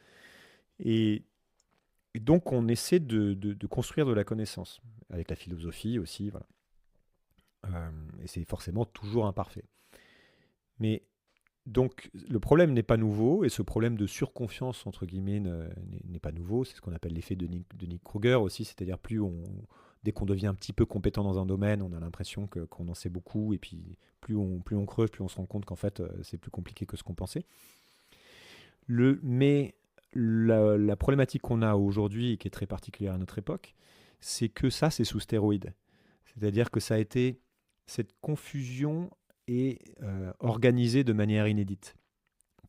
[SPEAKER 2] Et, et donc on essaie de construire de la connaissance, avec la philosophie aussi. Voilà. Et c'est forcément toujours imparfait. Mais donc, le problème n'est pas nouveau, et ce problème de surconfiance, entre guillemets, n'est pas nouveau. C'est ce qu'on appelle l'effet de Nick Kruger aussi, c'est-à-dire dès qu'on devient un petit peu compétent dans un domaine, on a l'impression qu'on en sait beaucoup, et puis plus on creuse, plus on se rend compte qu'en fait, c'est plus compliqué que ce qu'on pensait. Mais la problématique qu'on a aujourd'hui, et qui est très particulière à notre époque, c'est que ça, c'est sous stéroïdes. C'est-à-dire que ça a été cette confusion est organisée de manière inédite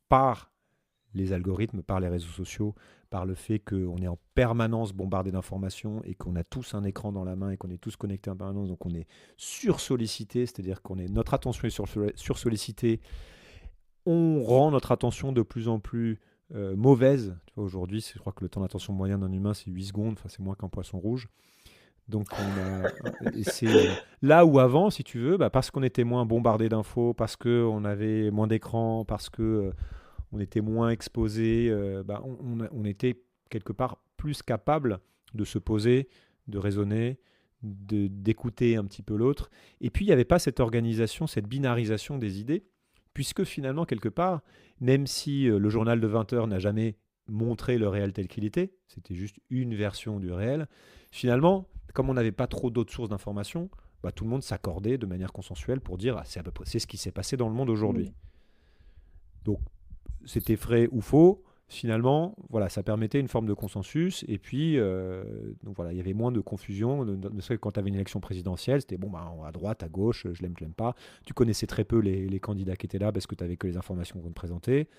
[SPEAKER 2] par les algorithmes, par les réseaux sociaux, par le fait qu'on est en permanence bombardé d'informations et qu'on a tous un écran dans la main et qu'on est tous connectés en permanence, donc on est sursollicité, c'est-à-dire notre attention est sursollicitée, on rend notre attention de plus en plus mauvaise. Tu vois, aujourd'hui, je crois que le temps d'attention moyen d'un humain, c'est 8 secondes, enfin, c'est moins qu'un poisson rouge. Donc c'est là où avant, si tu veux, bah, parce qu'on était moins bombardé d'infos, parce qu'on avait moins d'écran, parce que on était moins exposé, bah, on était quelque part plus capable de se poser, de raisonner, d'écouter un petit peu l'autre. Et puis il n'y avait pas cette organisation, cette binarisation des idées, puisque finalement, quelque part, même si le journal de 20 heures n'a jamais montré le réel tel qu'il était, c'était juste une version du réel, finalement, comme on n'avait pas trop d'autres sources d'informations, bah, tout le monde s'accordait de manière consensuelle pour dire c'est à peu près c'est ce qui s'est passé dans le monde aujourd'hui.
[SPEAKER 1] Hmm.
[SPEAKER 2] Donc c'était vrai ou faux, finalement, voilà, ça permettait une forme de consensus. Et puis, donc voilà, il y avait moins de confusion. Ne serait que quand tu avais une élection présidentielle, c'était bon, bah, à droite, à gauche, je l'aime pas. Tu connaissais très peu les candidats qui étaient là parce que tu n'avais que les informations qu'on te présentait.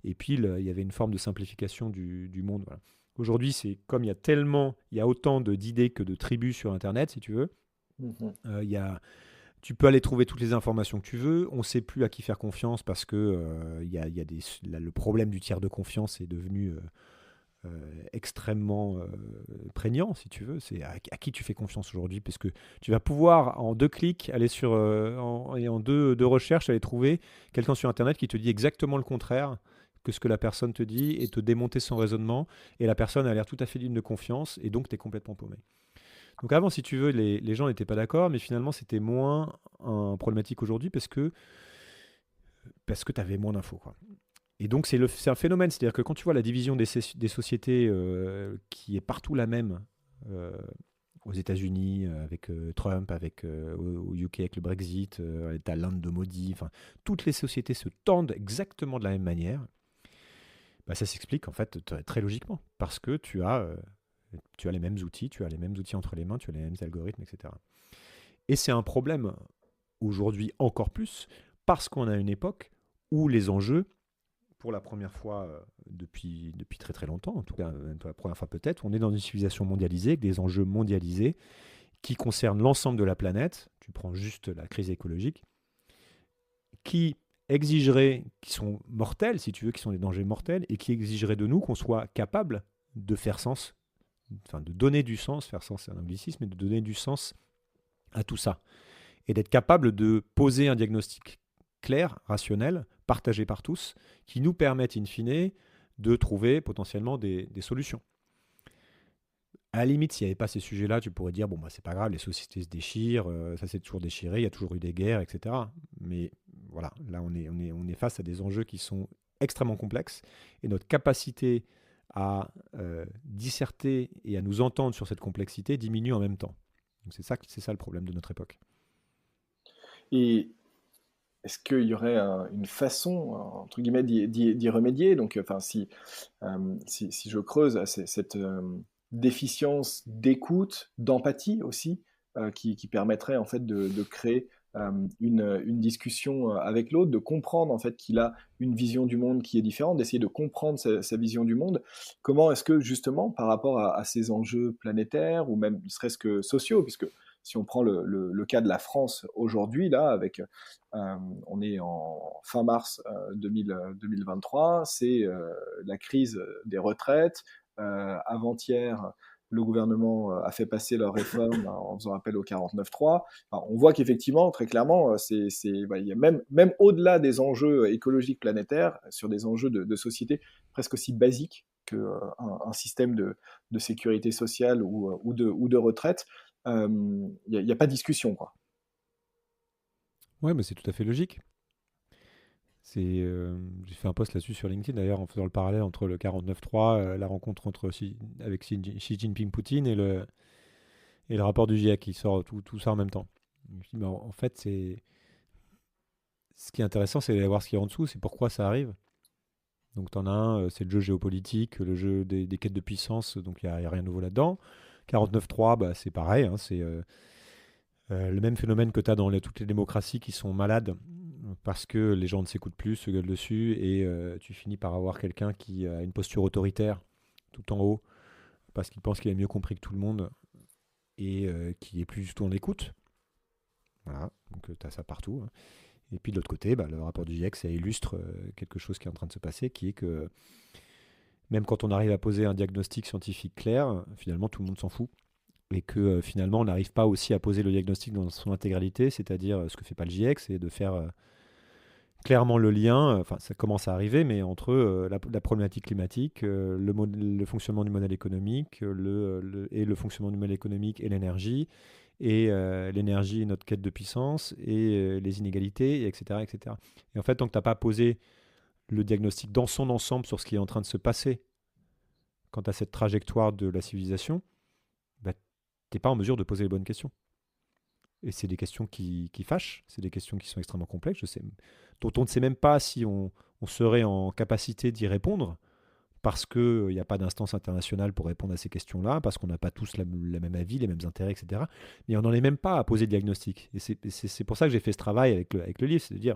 [SPEAKER 2] Et puis, il y avait une forme de simplification du monde. Voilà. Aujourd'hui, c'est comme il y a autant d'idées que de tribus sur Internet, si tu veux.
[SPEAKER 1] Mhm.
[SPEAKER 2] Il y a tu peux aller trouver toutes les informations que tu veux. On ne sait plus à qui faire confiance parce que le problème du tiers de confiance est devenu extrêmement prégnant, si tu veux. C'est à qui tu fais confiance aujourd'hui, parce que tu vas pouvoir en 2 clics aller et en deux recherches aller trouver quelqu'un sur Internet qui te dit exactement le contraire que ce que la personne te dit et te démonter son raisonnement. Et la personne a l'air tout à fait digne de confiance et donc tu es complètement paumé. Donc avant, si tu veux, les gens n'étaient pas d'accord, mais finalement, c'était moins un problématique aujourd'hui parce que tu avais moins d'infos, quoi. Et donc, c'est un phénomène. C'est-à-dire que quand tu vois la division des sociétés qui est partout la même, euh, aux États-Unis avec Trump, au UK avec le Brexit, t'as l'Inde de Modi, enfin, toutes les sociétés se tendent exactement de la même manière. Bah, ça s'explique en fait très logiquement, parce que tu as les mêmes outils, tu as les mêmes outils entre les mains, tu as les mêmes algorithmes, etc. Et c'est un problème aujourd'hui encore plus, parce qu'on a une époque où les enjeux, pour la première fois depuis très très longtemps, en tout cas pour la première fois peut-être, on est dans une civilisation mondialisée, avec des enjeux mondialisés qui concernent l'ensemble de la planète. Tu prends juste la crise écologique, qui exigeraient, qui sont mortels, si tu veux, qui sont des dangers mortels, et qui exigeraient de nous qu'on soit capable de faire sens, enfin de donner du sens, faire sens c'est un anglicisme, mais de donner du sens à tout ça. Et d'être capable de poser un diagnostic clair, rationnel, partagé par tous, qui nous permette in fine de trouver potentiellement des solutions. À la limite, s'il n'y avait pas ces sujets-là, tu pourrais dire, bon, bah, c'est pas grave, les sociétés se déchirent, ça s'est toujours déchiré, il y a toujours eu des guerres, etc. Mais voilà, là, on est face à des enjeux qui sont extrêmement complexes, et notre capacité à disserter et à nous entendre sur cette complexité diminue en même temps. Donc c'est ça le problème de notre époque.
[SPEAKER 1] Et est-ce qu'il y aurait une façon, entre guillemets, d'y remédier? Donc, enfin, si je creuse cette déficience d'écoute, d'empathie aussi, qui permettrait en fait de créer une discussion avec l'autre, de comprendre en fait qu'il a une vision du monde qui est différente, d'essayer de comprendre sa vision du monde. Comment est-ce que justement, par rapport à ces enjeux planétaires ou même ne serait-ce que sociaux, puisque si on prend le cas de la France aujourd'hui, là, on est en fin mars 2023, c'est la crise des retraites. Avant-hier, le gouvernement a fait passer leur réforme en faisant appel au 49.3. Enfin, on voit qu'effectivement, très clairement, il y a même au-delà des enjeux écologiques planétaires, sur des enjeux de société presque aussi basiques qu'un un système de sécurité sociale ou de retraite, il n'y a pas de discussion, quoi.
[SPEAKER 2] Ouais, mais c'est tout à fait logique. J'ai fait un post là-dessus sur LinkedIn d'ailleurs en faisant le parallèle entre le 49.3, la rencontre avec Xi Jinping Poutine et le rapport du GIEC qui sort tout ça en même temps. Je me dis, bah, en fait, ce qui est intéressant, c'est d'aller voir ce qu'il y a en dessous, c'est pourquoi ça arrive. Donc, tu en as un, c'est le jeu géopolitique, le jeu des quêtes de puissance, donc il n'y a rien de nouveau là-dedans. 49.3, bah, c'est pareil, hein, c'est le même phénomène que tu as dans toutes les démocraties qui sont malades parce que les gens ne s'écoutent plus, se gueulent dessus, et tu finis par avoir quelqu'un qui a une posture autoritaire tout en haut parce qu'il pense qu'il a mieux compris que tout le monde et qui est plus du tout en écoute. Voilà, donc tu as ça partout, hein. Et puis de l'autre côté, bah, le rapport du GIEC, ça illustre quelque chose qui est en train de se passer, qui est que même quand on arrive à poser un diagnostic scientifique clair, finalement tout le monde s'en fout. Et que finalement on n'arrive pas aussi à poser le diagnostic dans son intégralité, c'est-à-dire ce que fait pas le GIEC, c'est de faire clairement le lien, enfin ça commence à arriver, mais entre la problématique climatique, le fonctionnement du modèle économique, et le fonctionnement du modèle économique et l'énergie, et l'énergie et notre quête de puissance, et les inégalités, etc., etc. Et en fait, tant que tu n'as pas posé le diagnostic dans son ensemble sur ce qui est en train de se passer quant à cette trajectoire de la civilisation, bah, tu n'es pas en mesure de poser les bonnes questions. Et c'est des questions qui fâchent, c'est des questions qui sont extrêmement complexes, dont on ne sait même pas si on serait en capacité d'y répondre, parce qu'il n'y a pas d'instance internationale pour répondre à ces questions-là, parce qu'on n'a pas tous la même avis, les mêmes intérêts, etc. Mais on n'en est même pas à poser de diagnostic. Et c'est pour ça que j'ai fait ce travail avec le livre, c'est de dire,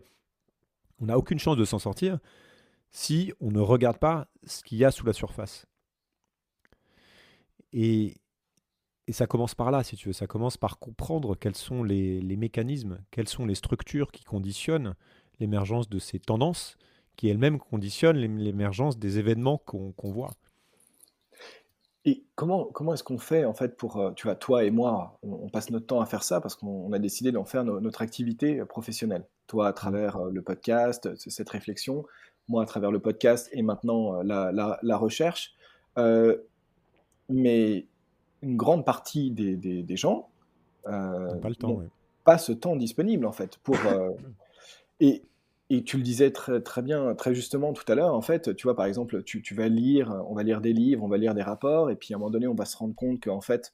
[SPEAKER 2] on n'a aucune chance de s'en sortir si on ne regarde pas ce qu'il y a sous la surface. Et ça commence par là, si tu veux. Ça commence par comprendre quels sont les mécanismes, quelles sont les structures qui conditionnent l'émergence de ces tendances, qui elles-mêmes conditionnent l'émergence des événements qu'on voit.
[SPEAKER 1] Et comment est-ce qu'on fait en fait pour, tu vois, toi et moi, on passe notre temps à faire ça parce qu'on a décidé d'en faire notre activité professionnelle. Toi à
[SPEAKER 2] Mm.
[SPEAKER 1] travers le podcast, cette réflexion, moi à travers le podcast et maintenant la recherche. Euh, mais une grande partie des gens
[SPEAKER 2] On n'a pas le temps,
[SPEAKER 1] n'ont
[SPEAKER 2] ouais.
[SPEAKER 1] pas ce temps disponible en fait pour, et, et tu le disais très, très bien, très justement tout à l'heure, en fait, tu vois, par exemple, tu vas lire, on va lire des livres, on va lire des rapports, et puis à un moment donné, on va se rendre compte qu'en fait,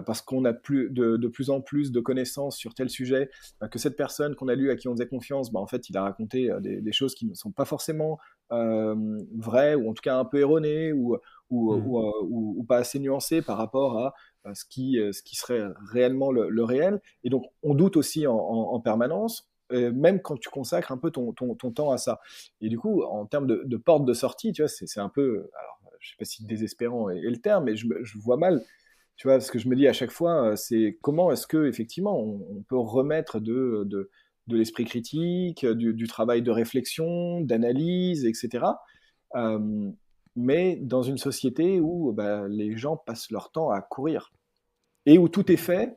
[SPEAKER 1] parce qu'on a de plus en plus de connaissances sur tel sujet, que cette personne qu'on a lu, à qui on faisait confiance, bah, en fait, il a raconté des choses qui ne sont pas forcément vraies, ou en tout cas un peu erronées,
[SPEAKER 2] Mhm.
[SPEAKER 1] ou pas assez nuancées par rapport à ce qui serait réellement le réel. Et donc, on doute aussi en permanence, même quand tu consacres un peu ton temps à ça. Et du coup, en termes de porte de sortie, tu vois, c'est un peu, alors, je sais pas si désespérant est le terme, mais je vois mal, tu vois, ce que je me dis à chaque fois, c'est comment est-ce que effectivement on peut remettre de l'esprit critique, du travail de réflexion, d'analyse, etc. Euh, mais dans une société où bah, les gens passent leur temps à courir et où tout est fait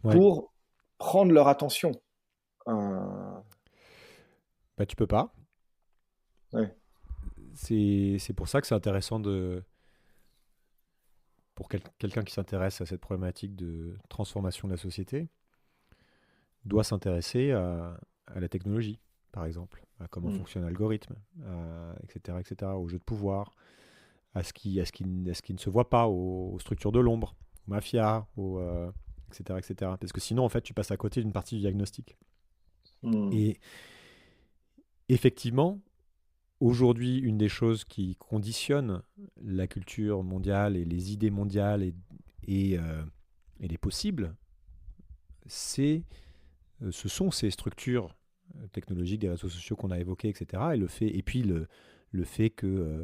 [SPEAKER 2] Ouais.
[SPEAKER 1] pour prendre leur attention. Euh,
[SPEAKER 2] Bah, tu peux pas.
[SPEAKER 1] ouais.
[SPEAKER 2] C'est pour ça que c'est intéressant pour quelqu'un qui s'intéresse à cette problématique de transformation de la société, doit s'intéresser à la technologie, par exemple, à comment
[SPEAKER 1] Mm.
[SPEAKER 2] fonctionne l'algorithme, etc., au jeu de pouvoir, à ce qui ne se voit pas, aux structures de l'ombre, aux mafias, etc. Parce que sinon, en fait, tu passes à côté d'une partie du diagnostic.
[SPEAKER 1] Mm.
[SPEAKER 2] Et effectivement, aujourd'hui, une des choses qui conditionne la culture mondiale et les idées mondiales et, euh, et les possibles, ce sont ces structures technologiques des réseaux sociaux qu'on a évoqués, etc. Et puis le fait que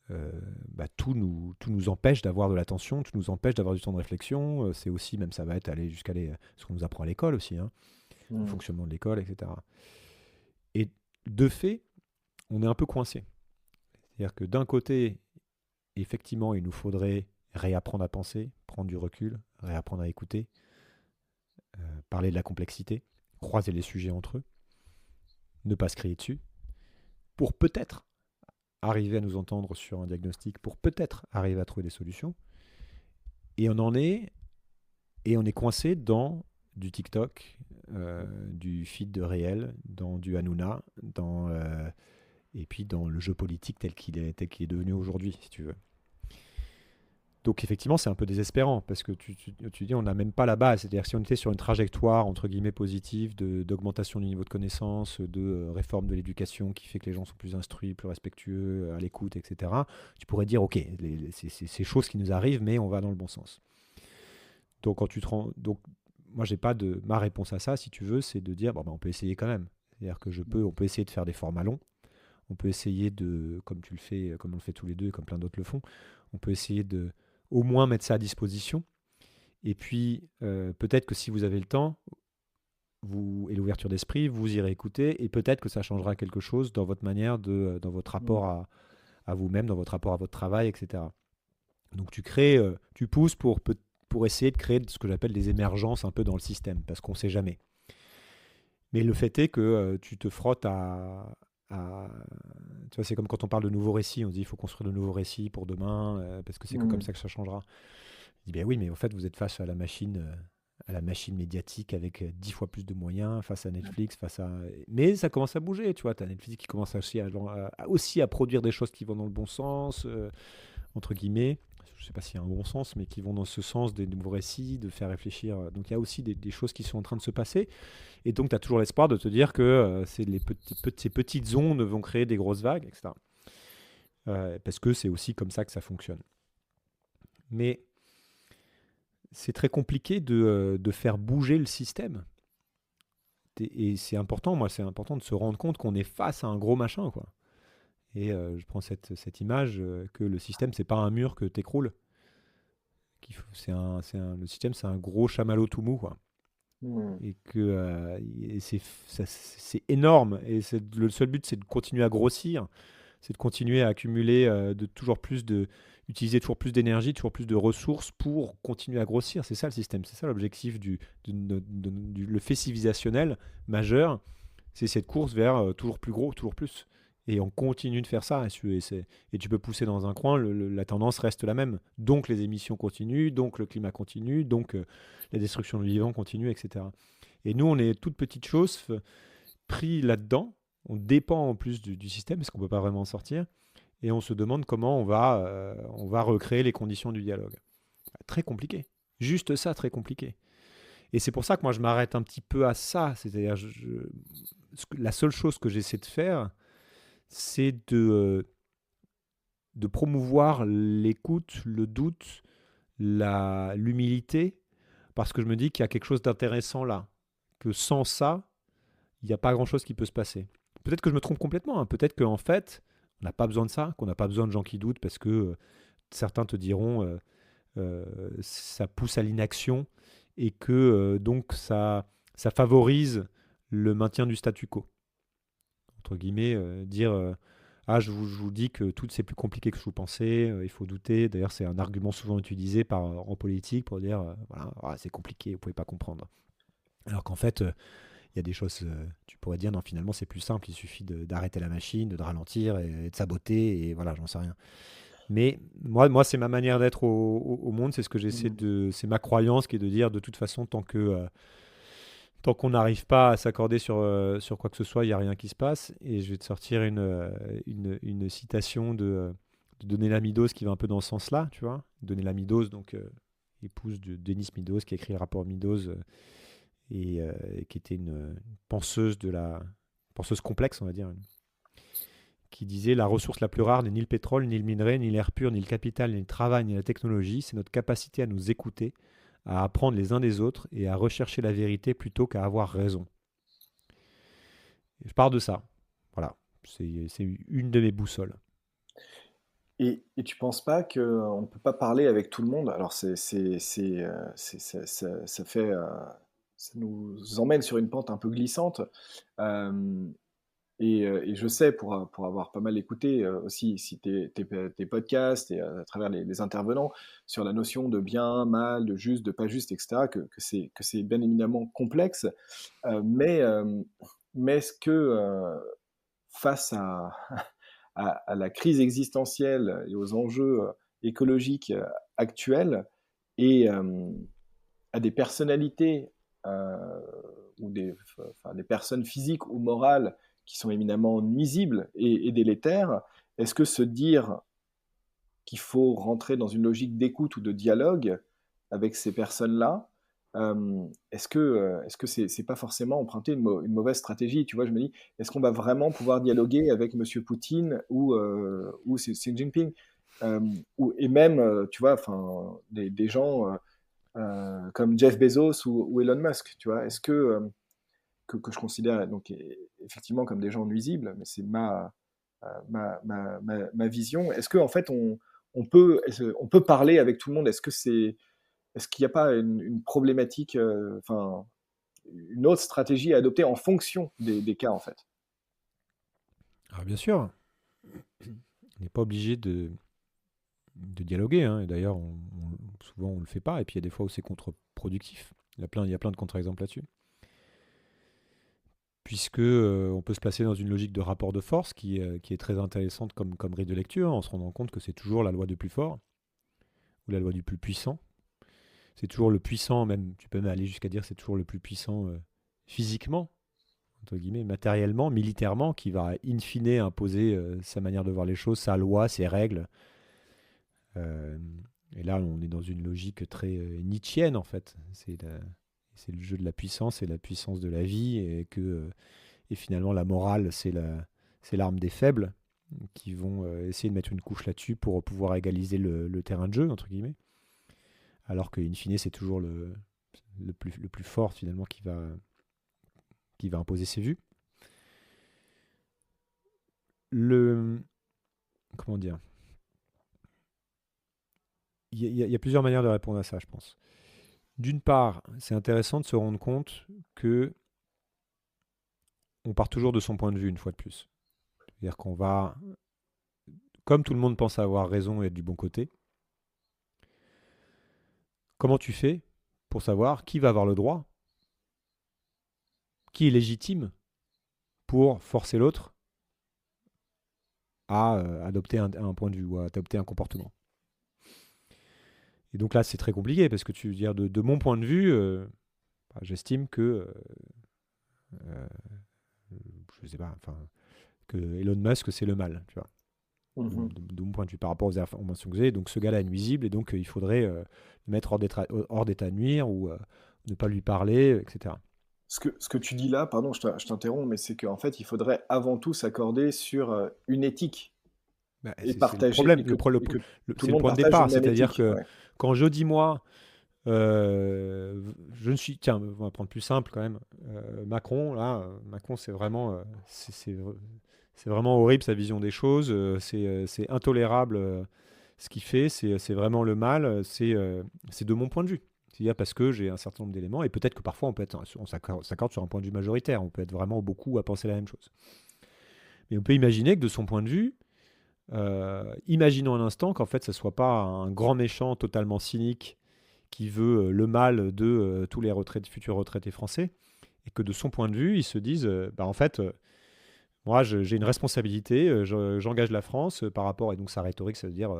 [SPEAKER 2] bah, tout nous empêche d'avoir de l'attention, tout nous empêche d'avoir du temps de réflexion. C'est aussi, même ça va être aller jusqu'à ce qu'on nous apprend à l'école aussi, hein, le
[SPEAKER 1] Mm.
[SPEAKER 2] fonctionnement de l'école, etc. Et de fait, on est un peu coincé. C'est-à-dire que d'un côté, effectivement, il nous faudrait réapprendre à penser, prendre du recul, réapprendre à écouter, parler de la complexité, croiser les sujets entre eux, ne pas se crier dessus, pour peut-être arriver à nous entendre sur un diagnostic, pour peut-être arriver à trouver des solutions. Et on est coincé dans du TikTok, du feed de réel, dans du Hanouna, et puis dans le jeu politique tel qu'il est devenu aujourd'hui, si tu veux. Donc effectivement, c'est un peu désespérant parce que tu dis on n'a même pas la base. C'est-à-dire que si on était sur une trajectoire entre guillemets positive d'augmentation du niveau de connaissance, de réforme de l'éducation qui fait que les gens sont plus instruits, plus respectueux, à l'écoute, etc., tu pourrais dire ok, c'est ces choses qui nous arrivent, mais on va dans le bon sens. Donc quand tu te rends, donc moi j'ai pas de ma réponse à ça, si tu veux, c'est de dire bon, ben, on peut essayer quand même. C'est-à-dire que on peut essayer de faire des formats longs, on peut essayer de, comme tu le fais, comme on le fait tous les deux, et comme plein d'autres le font, on peut essayer de au moins mettre ça à disposition. Et puis, peut-être que si vous avez le temps et l'ouverture d'esprit, vous irez écouter et peut-être que ça changera quelque chose dans votre manière dans votre
[SPEAKER 1] Mm.
[SPEAKER 2] rapport à vous-même, dans votre rapport à votre travail, etc. Donc, tu pousses pour essayer de créer ce que j'appelle des émergences un peu dans le système, parce qu'on ne sait jamais. Mais le fait est que tu te frottes tu vois, c'est comme quand on parle de nouveaux récits, on dit il faut construire de nouveaux récits pour demain, parce que c'est que comme
[SPEAKER 1] Mm.
[SPEAKER 2] ça que ça changera. Je dis ben oui, mais en fait vous êtes face à la machine médiatique avec 10 fois plus de moyens, face à Netflix, mais ça commence à bouger, tu vois, tu as Netflix qui commence aussi à produire des choses qui vont dans le bon sens, entre guillemets. Je ne sais pas s'il y a un bon sens, mais qui vont dans ce sens des nouveaux récits, de faire réfléchir. Donc il y a aussi des choses qui sont en train de se passer. Et donc tu as toujours l'espoir de te dire que ces petites ondes vont créer des grosses vagues, etc. Parce que c'est aussi comme ça que ça fonctionne. Mais c'est très compliqué de faire bouger le système. Et c'est important, moi, c'est important de se rendre compte qu'on est face à un gros machin, quoi. Et je prends cette image que le système, c'est pas un mur que t'écroules. Le système, c'est un gros chamallow tout mou, quoi.
[SPEAKER 1] Mm.
[SPEAKER 2] Et que c'est énorme. Et le seul but, c'est de continuer à grossir, c'est de continuer à accumuler utiliser toujours plus d'énergie, toujours plus de ressources pour continuer à grossir. C'est ça le système, c'est ça l'objectif le fait civilisationnel majeur, c'est cette course vers toujours plus gros, toujours plus. Et on continue de faire ça, et tu peux pousser dans un coin, la tendance reste la même. Donc les émissions continuent, donc le climat continue, donc la destruction du vivant continue, etc. Et nous, on est toute petite chose pris là-dedans, on dépend en plus du système parce qu'on ne peut pas vraiment en sortir, et on se demande comment on va recréer les conditions du dialogue. Très compliqué. Juste ça, très compliqué. Et c'est pour ça que moi je m'arrête un petit peu à ça. C'est-à-dire, la seule chose que j'essaie de faire, c'est de promouvoir l'écoute, le doute, l'humilité, parce que je me dis qu'il y a quelque chose d'intéressant là. Que sans ça, il n'y a pas grand-chose qui peut se passer. Peut-être que je me trompe complètement. Hein. Peut-être qu'en fait, on n'a pas besoin de ça, qu'on n'a pas besoin de gens qui doutent, parce que certains te diront ça pousse à l'inaction et que donc ça favorise le maintien du statu quo. Entre guillemets, dire ah, je vous dis que tout c'est plus compliqué que ce que vous pensez, il faut douter. D'ailleurs, c'est un argument souvent utilisé en politique pour dire voilà, c'est compliqué, vous ne pouvez pas comprendre. Alors qu'en fait, il y a des choses, tu pourrais dire non, finalement c'est plus simple, il suffit d'arrêter la machine, de ralentir et de saboter, et voilà, j'en sais rien. Mais moi c'est ma manière d'être au monde, c'est ce que j'essaie c'est ma croyance qui est de dire de toute façon, tant qu'on n'arrive pas à s'accorder sur quoi que ce soit, il n'y a rien qui se passe. Et je vais te sortir une citation de Donella Meadows qui va un peu dans ce sens-là, tu vois. Donella Meadows, donc épouse de Denis Meadows, qui a écrit le rapport Meadows et qui était une penseuse penseuse complexe, on va dire, qui disait: la ressource la plus rare n'est ni le pétrole, ni le minerai, ni l'air pur, ni le capital, ni le travail, ni la technologie, c'est notre capacité à nous écouter, à apprendre les uns des autres et à rechercher la vérité plutôt qu'à avoir raison. Et je pars de ça. Voilà, c'est une de mes boussoles.
[SPEAKER 1] Et tu penses pas qu'on ne peut pas parler avec tout le monde? Alors ça fait, ça nous emmène sur une pente un peu glissante. Euh, et je sais, pour avoir pas mal écouté aussi si tes podcasts et à travers les intervenants, sur la notion de bien, mal, de juste, de pas juste, etc., que c'est bien évidemment complexe. Mais est-ce que face à la crise existentielle et aux enjeux écologiques actuels et à des personnalités euh, ou des personnes physiques ou morales qui sont éminemment nuisibles et délétères, est-ce que se dire qu'il faut rentrer dans une logique d'écoute ou de dialogue avec ces personnes-là, est-ce que c'est pas forcément emprunter une mauvaise stratégie? Tu vois, je me dis, est-ce qu'on va vraiment pouvoir dialoguer avec Monsieur Poutine ou Xi Jinping? Et même, tu vois, enfin, des gens comme Jeff Bezos ou Elon Musk, tu vois, est-ce que je considère donc effectivement comme des gens nuisibles, mais c'est ma vision. Est-ce qu'en fait on peut parler avec tout le monde? Est-ce qu'il n'y a pas une problématique, enfin une autre stratégie à adopter en fonction des cas en fait?
[SPEAKER 2] Alors bien sûr, on n'est pas obligé de dialoguer, hein. Et d'ailleurs, souvent on ne le fait pas, et puis il y a des fois où c'est contre-productif. Il y a plein de contre-exemples là-dessus. Puisque on peut se placer dans une logique de rapport de force qui est très intéressante comme grille de lecture, en se rendant compte que c'est toujours la loi du plus fort, ou la loi du plus puissant. C'est toujours le puissant, même, tu peux même aller jusqu'à dire c'est toujours le plus puissant physiquement, entre guillemets, matériellement, militairement, qui va in fine imposer sa manière de voir les choses, sa loi, ses règles. Euh, et là, on est dans une logique très nietzschienne, en fait. C'est le jeu de la puissance et la puissance de la vie, et finalement la morale, c'est l'arme des faibles qui vont essayer de mettre une couche là-dessus pour pouvoir égaliser le terrain de jeu, entre guillemets. Alors que in fine, c'est toujours le plus fort finalement qui va imposer ses vues. Comment dire? Il y a plusieurs manières de répondre à ça, je pense. D'une part, c'est intéressant de se rendre compte que on part toujours de son point de vue une fois de plus. C'est-à-dire qu'on va, comme tout le monde pense avoir raison et être du bon côté, comment tu fais pour savoir qui va avoir le droit, qui est légitime pour forcer l'autre à adopter un point de vue ou à adopter un comportement? Et donc là, c'est très compliqué parce que tu veux dire, de mon point de vue, j'estime que, je sais pas, enfin, que Elon Musk, c'est le mal, tu vois.
[SPEAKER 3] Mhm.
[SPEAKER 2] De mon point de vue par rapport aux informations que j'ai. Donc ce gars-là est nuisible et donc il faudrait le mettre hors d'état de nuire ou ne pas lui parler, etc.
[SPEAKER 3] Ce que tu dis là, pardon, je t'interromps, mais c'est qu'en fait, il faudrait avant tout s'accorder sur une éthique
[SPEAKER 2] Bah,
[SPEAKER 3] et
[SPEAKER 2] c'est le
[SPEAKER 3] partager,
[SPEAKER 2] problème,
[SPEAKER 3] et que tout
[SPEAKER 2] c'est
[SPEAKER 3] le
[SPEAKER 2] le
[SPEAKER 3] monde
[SPEAKER 2] point de
[SPEAKER 3] partage
[SPEAKER 2] départ.
[SPEAKER 3] une même
[SPEAKER 2] C'est-à-dire
[SPEAKER 3] éthique.
[SPEAKER 2] que
[SPEAKER 3] Ouais.
[SPEAKER 2] quand je dis moi, je ne suis, tiens, on va prendre plus simple quand même. Macron, là, Macron, c'est vraiment, c'est vraiment horrible sa vision des choses. C'est intolérable ce qu'il fait. C'est vraiment le mal. C'est de mon point de vue. C'est-à-dire parce que j'ai un certain nombre d'éléments et peut-être que parfois on s'accorde sur un point de vue majoritaire. On peut être vraiment beaucoup à penser la même chose. Mais on peut imaginer que de son point de vue, imaginons un instant qu'en fait, ce ne soit pas un grand méchant totalement cynique qui veut le mal de tous les futurs retraités français, et que de son point de vue, ils se disent, bah, en fait, moi, j'ai une responsabilité, j'engage la France par rapport, et donc sa rhétorique, ça veut dire,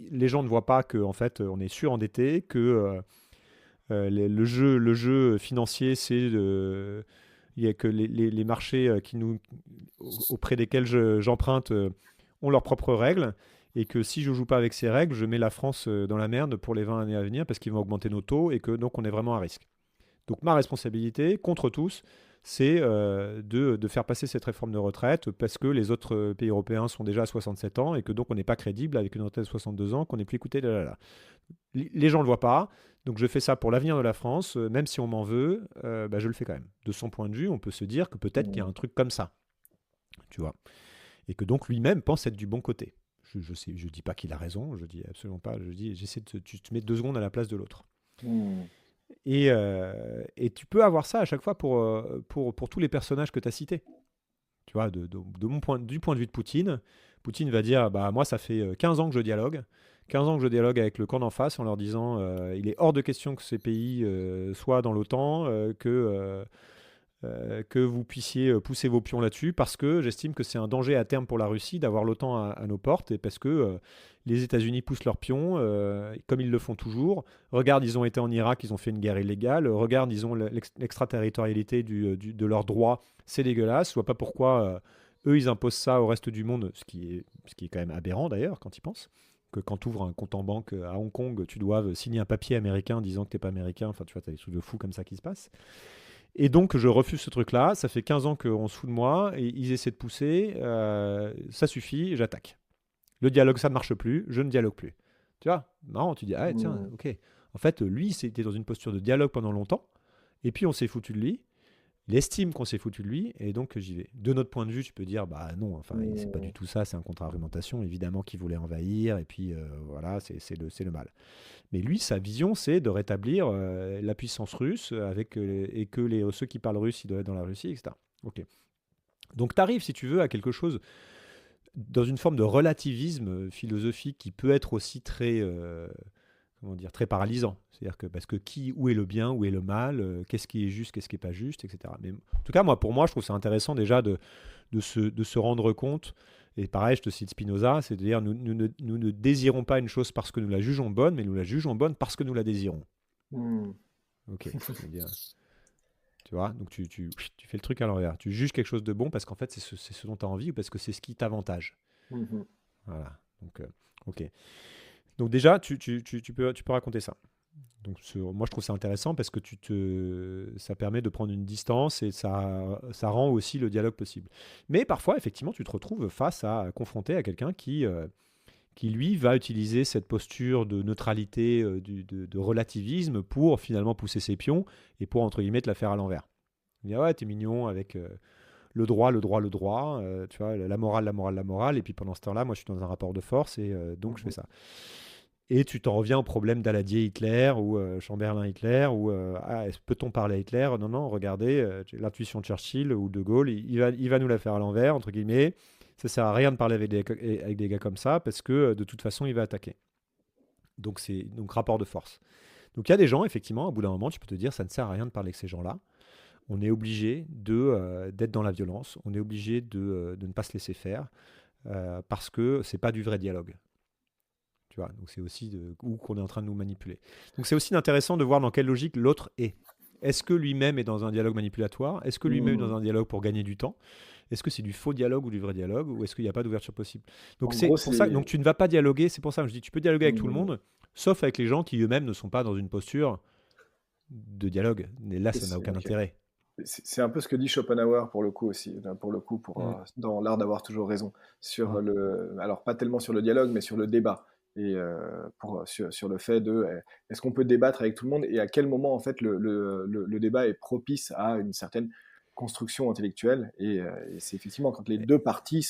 [SPEAKER 2] les gens ne voient pas qu'en fait, on est surendetté, que le jeu financier, c'est il y a que les marchés auprès desquels j'emprunte ont leurs propres règles et que si je ne joue pas avec ces règles, je mets la France dans la merde pour les 20 années à venir parce qu'ils vont augmenter nos taux et que donc on est vraiment à risque. Donc ma responsabilité, contre tous, c'est de faire passer cette réforme de retraite parce que les autres pays européens sont déjà à 67 ans et que donc on n'est pas crédible avec une retraite de 62 ans, qu'on n'est plus écouté. Les gens ne le voient pas, donc je fais ça pour l'avenir de la France, même si on m'en veut, bah, je le fais quand même. De son point de vue, on peut se dire que peut-être qu'il y a un truc comme ça, tu vois, et que donc lui-même pense être du bon côté. Je dis pas qu'il a raison, je dis absolument pas, tu te mets 2 secondes à la place de l'autre.
[SPEAKER 3] Mhm.
[SPEAKER 2] Et tu peux avoir ça à chaque fois pour tous les personnages que tu as cités. Tu vois, du point de vue de Poutine, Poutine va dire, bah, moi ça fait 15 ans que je dialogue, 15 ans que je dialogue avec le camp d'en face en leur disant il est hors de question que ces pays soient dans l'OTAN, que vous puissiez pousser vos pions là-dessus, parce que j'estime que c'est un danger à terme pour la Russie d'avoir l'OTAN à nos portes, et parce que les États-Unis poussent leurs pions, comme ils le font toujours. Regarde, ils ont été en Irak, ils ont fait une guerre illégale. Regarde, ils ont l'extraterritorialité de leurs droits, c'est dégueulasse. Je vois pas pourquoi eux, ils imposent ça au reste du monde, ce qui est quand même aberrant d'ailleurs, quand ils pensent. Que quand tu ouvres un compte en banque à Hong Kong, tu dois signer un papier américain disant que tu n'es pas américain. Enfin, tu vois, tu as des trucs de fous comme ça qui se passent. Et donc, je refuse ce truc-là. Ça fait 15 ans qu'on se fout de moi. Et ils essaient de pousser. Ça suffit, j'attaque. Le dialogue, ça ne marche plus. Je ne dialogue plus. Tu vois, marrant. Tu dis, ah tiens,
[SPEAKER 3] Mhm.
[SPEAKER 2] ok. En fait, lui, c'était dans une posture de dialogue pendant longtemps. Et puis, on s'est foutu de lui. Il estime qu'on s'est foutu de lui. Et donc, j'y vais. De notre point de vue, tu peux dire, bah non, enfin, c'est pas du tout ça. C'est un contre-argumentation. Évidemment qu'il voulait envahir. Et puis, voilà, c'est le mal. Mais lui, sa vision, c'est de rétablir la puissance russe et que ceux qui parlent russe, ils doivent être dans la Russie, etc. Ok. Donc, tu arrives, si tu veux, à quelque chose dans une forme de relativisme philosophique qui peut être aussi très, comment dire, très paralysant. C'est-à-dire que parce que où est le bien, où est le mal, qu'est-ce qui est juste, qu'est-ce qui n'est pas juste, etc. Mais en tout cas, pour moi, je trouve ça intéressant déjà de se rendre compte. Et pareil, je te cite Spinoza, c'est-à-dire nous ne désirons pas une chose parce que nous la jugeons bonne, mais nous la jugeons bonne parce que nous la désirons.
[SPEAKER 3] Mhm.
[SPEAKER 2] Ok, c'est-à-dire, tu vois, donc tu fais le truc à l'envers. Tu juges quelque chose de bon parce qu'en fait, c'est ce dont tu as envie ou parce que c'est ce qui t'avantage.
[SPEAKER 3] Mhm.
[SPEAKER 2] Voilà, donc ok. Donc déjà, tu peux raconter ça. Donc moi, je trouve ça intéressant parce que ça permet de prendre une distance et ça rend aussi le dialogue possible. Mais parfois, effectivement, tu te retrouves confronté à quelqu'un qui, lui, va utiliser cette posture de neutralité, de relativisme pour finalement pousser ses pions et pour, entre guillemets, te la faire à l'envers. Il dit, ah ouais, t'es mignon avec le droit, tu vois, la morale. Et puis pendant ce temps-là, moi, je suis dans un rapport de force et donc je fais
[SPEAKER 3] Mhm.
[SPEAKER 2] ça. Et tu t'en reviens au problème d'Aladier Hitler ou Chamberlain Hitler ou peut-on parler à Hitler? Non, non, regardez, l'intuition de Churchill ou de Gaulle, il va nous la faire à l'envers, entre guillemets. Ça sert à rien de parler avec des gars comme ça parce que de toute façon, il va attaquer. Donc, c'est rapport de force. Donc, il y a des gens, effectivement, au bout d'un moment, tu peux te dire, ça ne sert à rien de parler avec ces gens-là. On est obligé d'être dans la violence, on est obligé de ne pas se laisser faire parce que c'est pas du vrai dialogue. Tu vois, donc c'est aussi ou qu'on est en train de nous manipuler. Donc c'est aussi intéressant de voir dans quelle logique l'autre est. Est-ce que lui-même est dans un dialogue manipulatoire? Est-ce que lui-même est dans
[SPEAKER 3] Hmm.
[SPEAKER 2] un dialogue pour gagner du temps? Est-ce que c'est du faux dialogue ou du vrai dialogue? Ou est-ce qu'il n'y a pas d'ouverture possible? Donc
[SPEAKER 3] En
[SPEAKER 2] c'est
[SPEAKER 3] gros,
[SPEAKER 2] pour ça, donc tu ne vas pas dialoguer, c'est pour ça que je dis tu peux dialoguer avec tout le
[SPEAKER 3] Hmm.
[SPEAKER 2] monde, sauf avec les gens qui eux-mêmes ne sont pas dans une posture de dialogue. Et là, ça n'a aucun
[SPEAKER 3] Ok.
[SPEAKER 2] intérêt.
[SPEAKER 3] C'est un peu ce que dit Schopenhauer pour le coup aussi,
[SPEAKER 2] Mm.
[SPEAKER 3] dans l'art d'avoir toujours raison,
[SPEAKER 2] Mm.
[SPEAKER 3] alors pas tellement sur le dialogue, mais sur le débat, et sur le fait de est-ce qu'on peut débattre avec tout le monde et à quel moment en fait le débat est propice à une certaine construction intellectuelle, et c'est effectivement quand les deux parties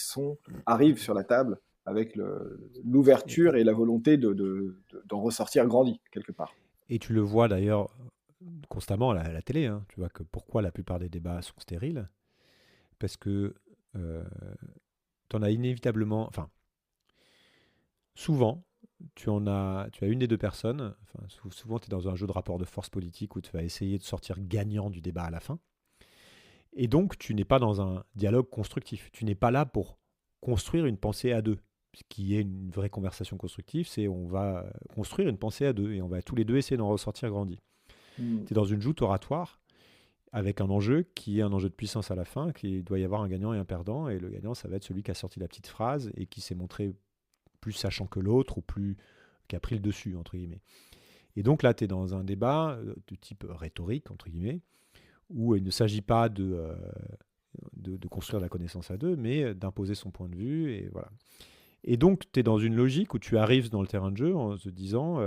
[SPEAKER 3] arrivent sur la table avec l'ouverture et la volonté d'en ressortir grandi quelque part.
[SPEAKER 2] Et tu le vois d'ailleurs constamment à la télé. Hein. Tu vois que pourquoi la plupart des débats sont stériles? Parce que tu en as inévitablement, enfin, souvent, tu as une des deux personnes, enfin, souvent tu es dans un jeu de rapport de force politique où tu vas essayer de sortir gagnant du débat à la fin. Et donc, tu n'es pas dans un dialogue constructif. Tu n'es pas là pour construire une pensée à deux. Ce qui est une vraie conversation constructive, c'est on va construire une pensée à deux et on va tous les deux essayer d'en ressortir grandi.
[SPEAKER 3] Mm.
[SPEAKER 2] Tu es dans une joute oratoire avec un enjeu qui est un enjeu de puissance à la fin, qu'il doit y avoir un gagnant et un perdant, et le gagnant, ça va être celui qui a sorti la petite phrase et qui s'est montré plus sachant que l'autre ou plus qui a pris le dessus, entre guillemets. Et donc là, tu es dans un débat de type rhétorique, entre guillemets, où il ne s'agit pas de construire la connaissance à deux, mais d'imposer son point de vue, et voilà. Et donc, tu es dans une logique où tu arrives dans le terrain de jeu en se disant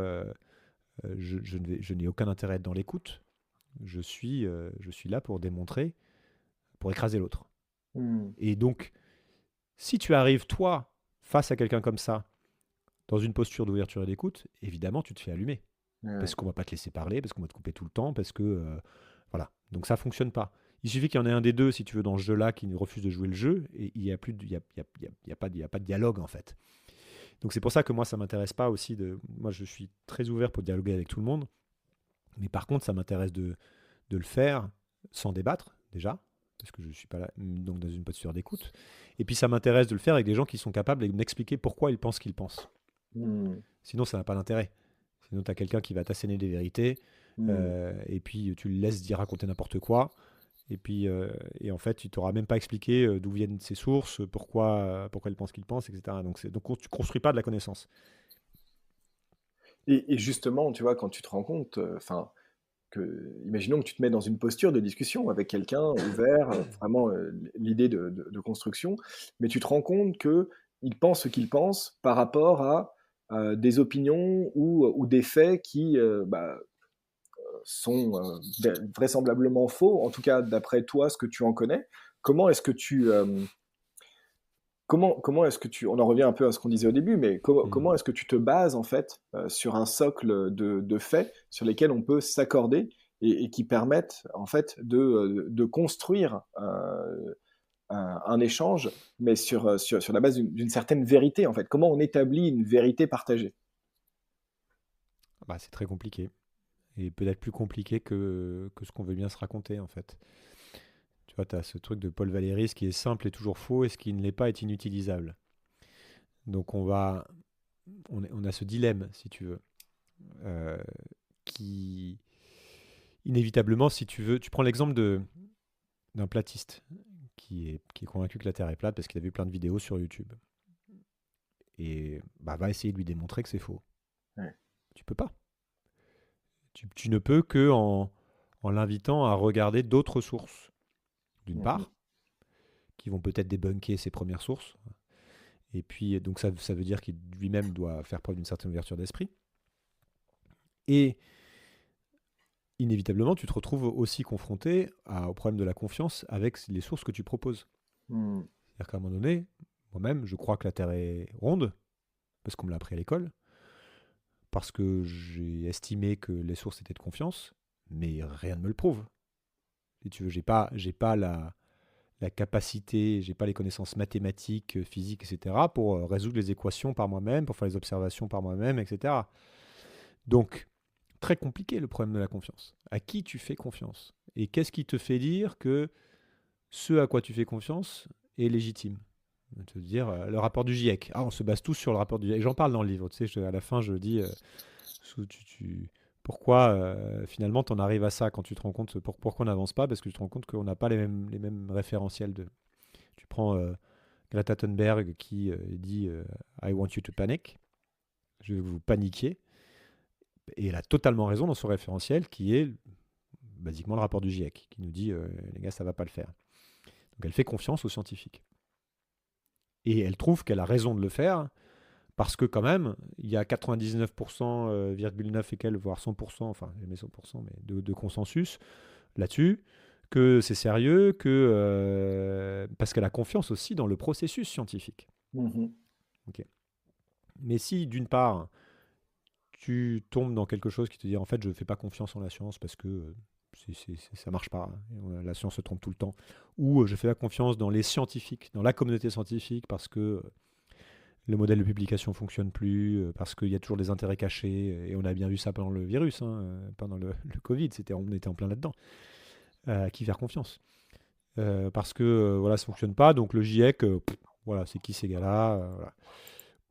[SPEAKER 2] je n'ai aucun intérêt à être dans l'écoute, je suis là pour démontrer, pour écraser l'autre.
[SPEAKER 3] Mm.
[SPEAKER 2] Et donc, si tu arrives, toi, face à quelqu'un comme ça, dans une posture d'ouverture et d'écoute, évidemment, tu te fais allumer.
[SPEAKER 3] Ouais.
[SPEAKER 2] Parce qu'on va pas te laisser parler, parce qu'on va te couper tout le temps, parce que... voilà. Donc ça fonctionne pas. Il suffit qu'il y en ait un des deux, si tu veux, dans ce jeu-là, qui refuse de jouer le jeu, et il n'y a, plus de, il y a pas de dialogue, en fait. Donc c'est pour ça que moi, ça m'intéresse pas aussi de... Moi, je suis très ouvert pour dialoguer avec tout le monde, mais par contre, ça m'intéresse de le faire sans débattre, déjà, parce que je ne suis pas là, donc dans une posture d'écoute. Et puis ça m'intéresse de le faire avec des gens qui sont capables de m'expliquer pourquoi ils pensent qu'ils pensent.
[SPEAKER 3] Mm.
[SPEAKER 2] Sinon, ça n'a pas d'intérêt. Sinon, tu as quelqu'un qui va t'asséner des vérités,
[SPEAKER 3] Mm.
[SPEAKER 2] et puis tu le laisses dire raconter n'importe quoi. Et puis, et en fait, tu t'auras même pas expliqué d'où viennent ses sources, pourquoi il pense qu'il pense, etc. Donc tu construis pas de la connaissance.
[SPEAKER 3] Et justement, tu vois, quand tu te rends compte, enfin, imaginons que tu te mets dans une posture de discussion avec quelqu'un ouvert, vraiment l'idée de construction, mais tu te rends compte que il pense ce qu'il pense par rapport à des opinions ou des faits qui sont vraisemblablement faux, en tout cas d'après toi, ce que tu en connais. Comment est-ce que tu comment est-ce que on en revient un peu à ce qu'on disait au début, mais
[SPEAKER 2] Mm.
[SPEAKER 3] comment est-ce que tu te bases en fait sur un socle de faits sur lesquels on peut s'accorder et qui permettent en fait de construire un échange, mais sur la base d'une certaine vérité en fait. Comment on établit une vérité partagée?
[SPEAKER 2] Bah, c'est très compliqué. Et peut-être plus compliqué que ce qu'on veut bien se raconter, en fait. Tu vois, tu as ce truc de Paul Valéry, ce qui est simple est toujours faux, et ce qui ne l'est pas est inutilisable. Donc on a ce dilemme, si tu veux, euh, qui, inévitablement, si tu veux, tu prends l'exemple d'un platiste qui est convaincu que la Terre est plate parce qu'il a vu plein de vidéos sur YouTube. Et bah, va essayer de lui démontrer que c'est faux.
[SPEAKER 3] Ouais.
[SPEAKER 2] Tu peux pas. Tu ne peux que en l'invitant à regarder d'autres sources, d'une
[SPEAKER 3] Mhm.
[SPEAKER 2] part, qui vont peut-être débunker ses premières sources. Et puis, donc ça veut dire qu'il lui-même doit faire preuve d'une certaine ouverture d'esprit. Et inévitablement, tu te retrouves aussi confronté au problème de la confiance avec les sources que tu proposes.
[SPEAKER 3] Mhm.
[SPEAKER 2] C'est-à-dire qu'à un moment donné, moi-même, je crois que la Terre est ronde, parce qu'on me l'a appris à l'école, parce que j'ai estimé que les sources étaient de confiance, mais rien ne me le prouve. Si tu veux, j'ai pas la capacité, j'ai pas les connaissances mathématiques, physiques, etc., pour résoudre les équations par moi-même, pour faire les observations par moi-même, etc. Donc, très compliqué le problème de la confiance. À qui tu fais confiance? Et qu'est-ce qui te fait dire que ce à quoi tu fais confiance est légitime? Te dire le rapport du GIEC. Ah, on se base tous sur le rapport du GIEC. J'en parle dans le livre. Tu sais, à la fin, je dis tu Pourquoi finalement tu en arrives à ça quand tu te rends compte pourquoi on n'avance pas? Parce que tu te rends compte qu'on n'a pas les mêmes référentiels. Tu prends Greta Thunberg qui dit I want you to panic, je veux que vous paniquiez. Et elle a totalement raison dans son référentiel qui est basiquement le rapport du GIEC qui nous dit les gars, ça va pas le faire. Donc elle fait confiance aux scientifiques. Et elle trouve qu'elle a raison de le faire parce que quand même, il y a 99,9 et quelques, voire 100%, enfin j'ai mis 100%, mais de consensus là-dessus, que c'est sérieux, parce qu'elle a confiance aussi dans le processus scientifique.
[SPEAKER 3] Mhm.
[SPEAKER 2] Okay. Mais si d'une part, tu tombes dans quelque chose qui te dit en fait je ne fais pas confiance en la science parce que ça marche pas, la science se trompe tout le temps, ou je fais pas confiance dans les scientifiques, dans la communauté scientifique parce que le modèle de publication ne fonctionne plus, parce qu'il y a toujours des intérêts cachés, et on a bien vu ça pendant le virus, pendant le Covid, on était en plein là-dedans. À qui faire confiance parce que voilà, ça ne fonctionne pas, donc le GIEC, voilà, c'est qui ces gars-là, voilà.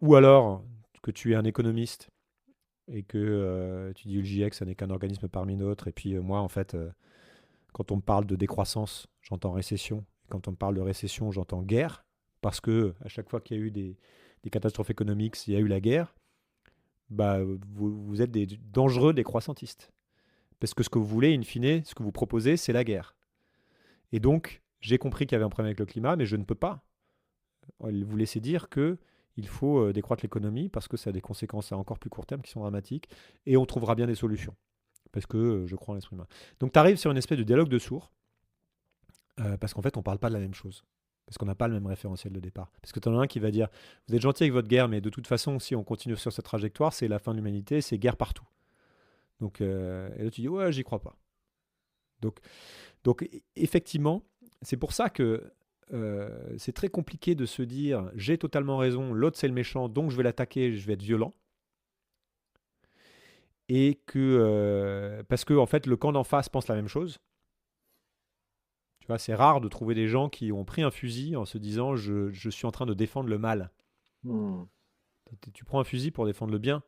[SPEAKER 2] Ou alors que tu es un économiste et que tu dis le GIEC, ça n'est qu'un organisme parmi d'autres, et puis moi, en fait, quand on me parle de décroissance, j'entends récession, et quand on me parle de récession, j'entends guerre, parce que à chaque fois qu'il y a eu des catastrophes économiques, il y a eu la guerre, bah, vous êtes des dangereux décroissantistes. Parce que ce que vous voulez, in fine, ce que vous proposez, c'est la guerre. Et donc, j'ai compris qu'il y avait un problème avec le climat, mais je ne peux pas vous laisser dire qu'il faut décroître l'économie parce que ça a des conséquences à encore plus court terme qui sont dramatiques, et on trouvera bien des solutions. Parce que je crois en l'esprit humain. Donc, tu arrives sur une espèce de dialogue de sourds, parce qu'en fait, on ne parle pas de la même chose. Parce qu'on n'a pas le même référentiel de départ. Parce que tu en as un qui va dire « Vous êtes gentil avec votre guerre, mais de toute façon, si on continue sur cette trajectoire, c'est la fin de l'humanité, c'est guerre partout. » Donc, et là, tu dis « Ouais, j'y crois pas. » Donc, effectivement, c'est pour ça que c'est très compliqué de se dire « J'ai totalement raison, l'autre c'est le méchant, donc je vais l'attaquer, je vais être violent. » Et que, parce que en fait, le camp d'en face pense la même chose. Tu vois, c'est rare de trouver des gens qui ont pris un fusil en se disant je suis en train de défendre le mal. Tu prends un fusil pour défendre le bien,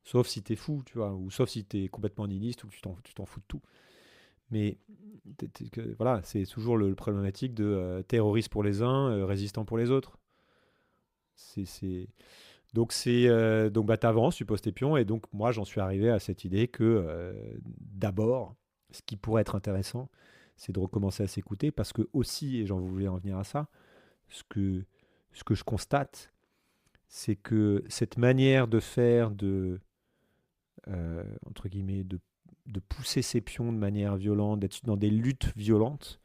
[SPEAKER 2] sauf si t'es fou, tu vois, ou sauf si t'es complètement nihiliste ou que tu t'en fous de tout. Mais voilà, c'est toujours le problématique de terroriste pour les uns, résistant pour les autres. Donc bah, t'avances, tu poses tes pions, et donc moi j'en suis arrivé à cette idée que d'abord, ce qui pourrait être intéressant, c'est de recommencer à s'écouter, parce que aussi, et j'en voulais en venir à ça, ce que je constate, c'est que cette manière de faire, entre guillemets, de pousser ses pions de manière violente, d'être dans des luttes violentes,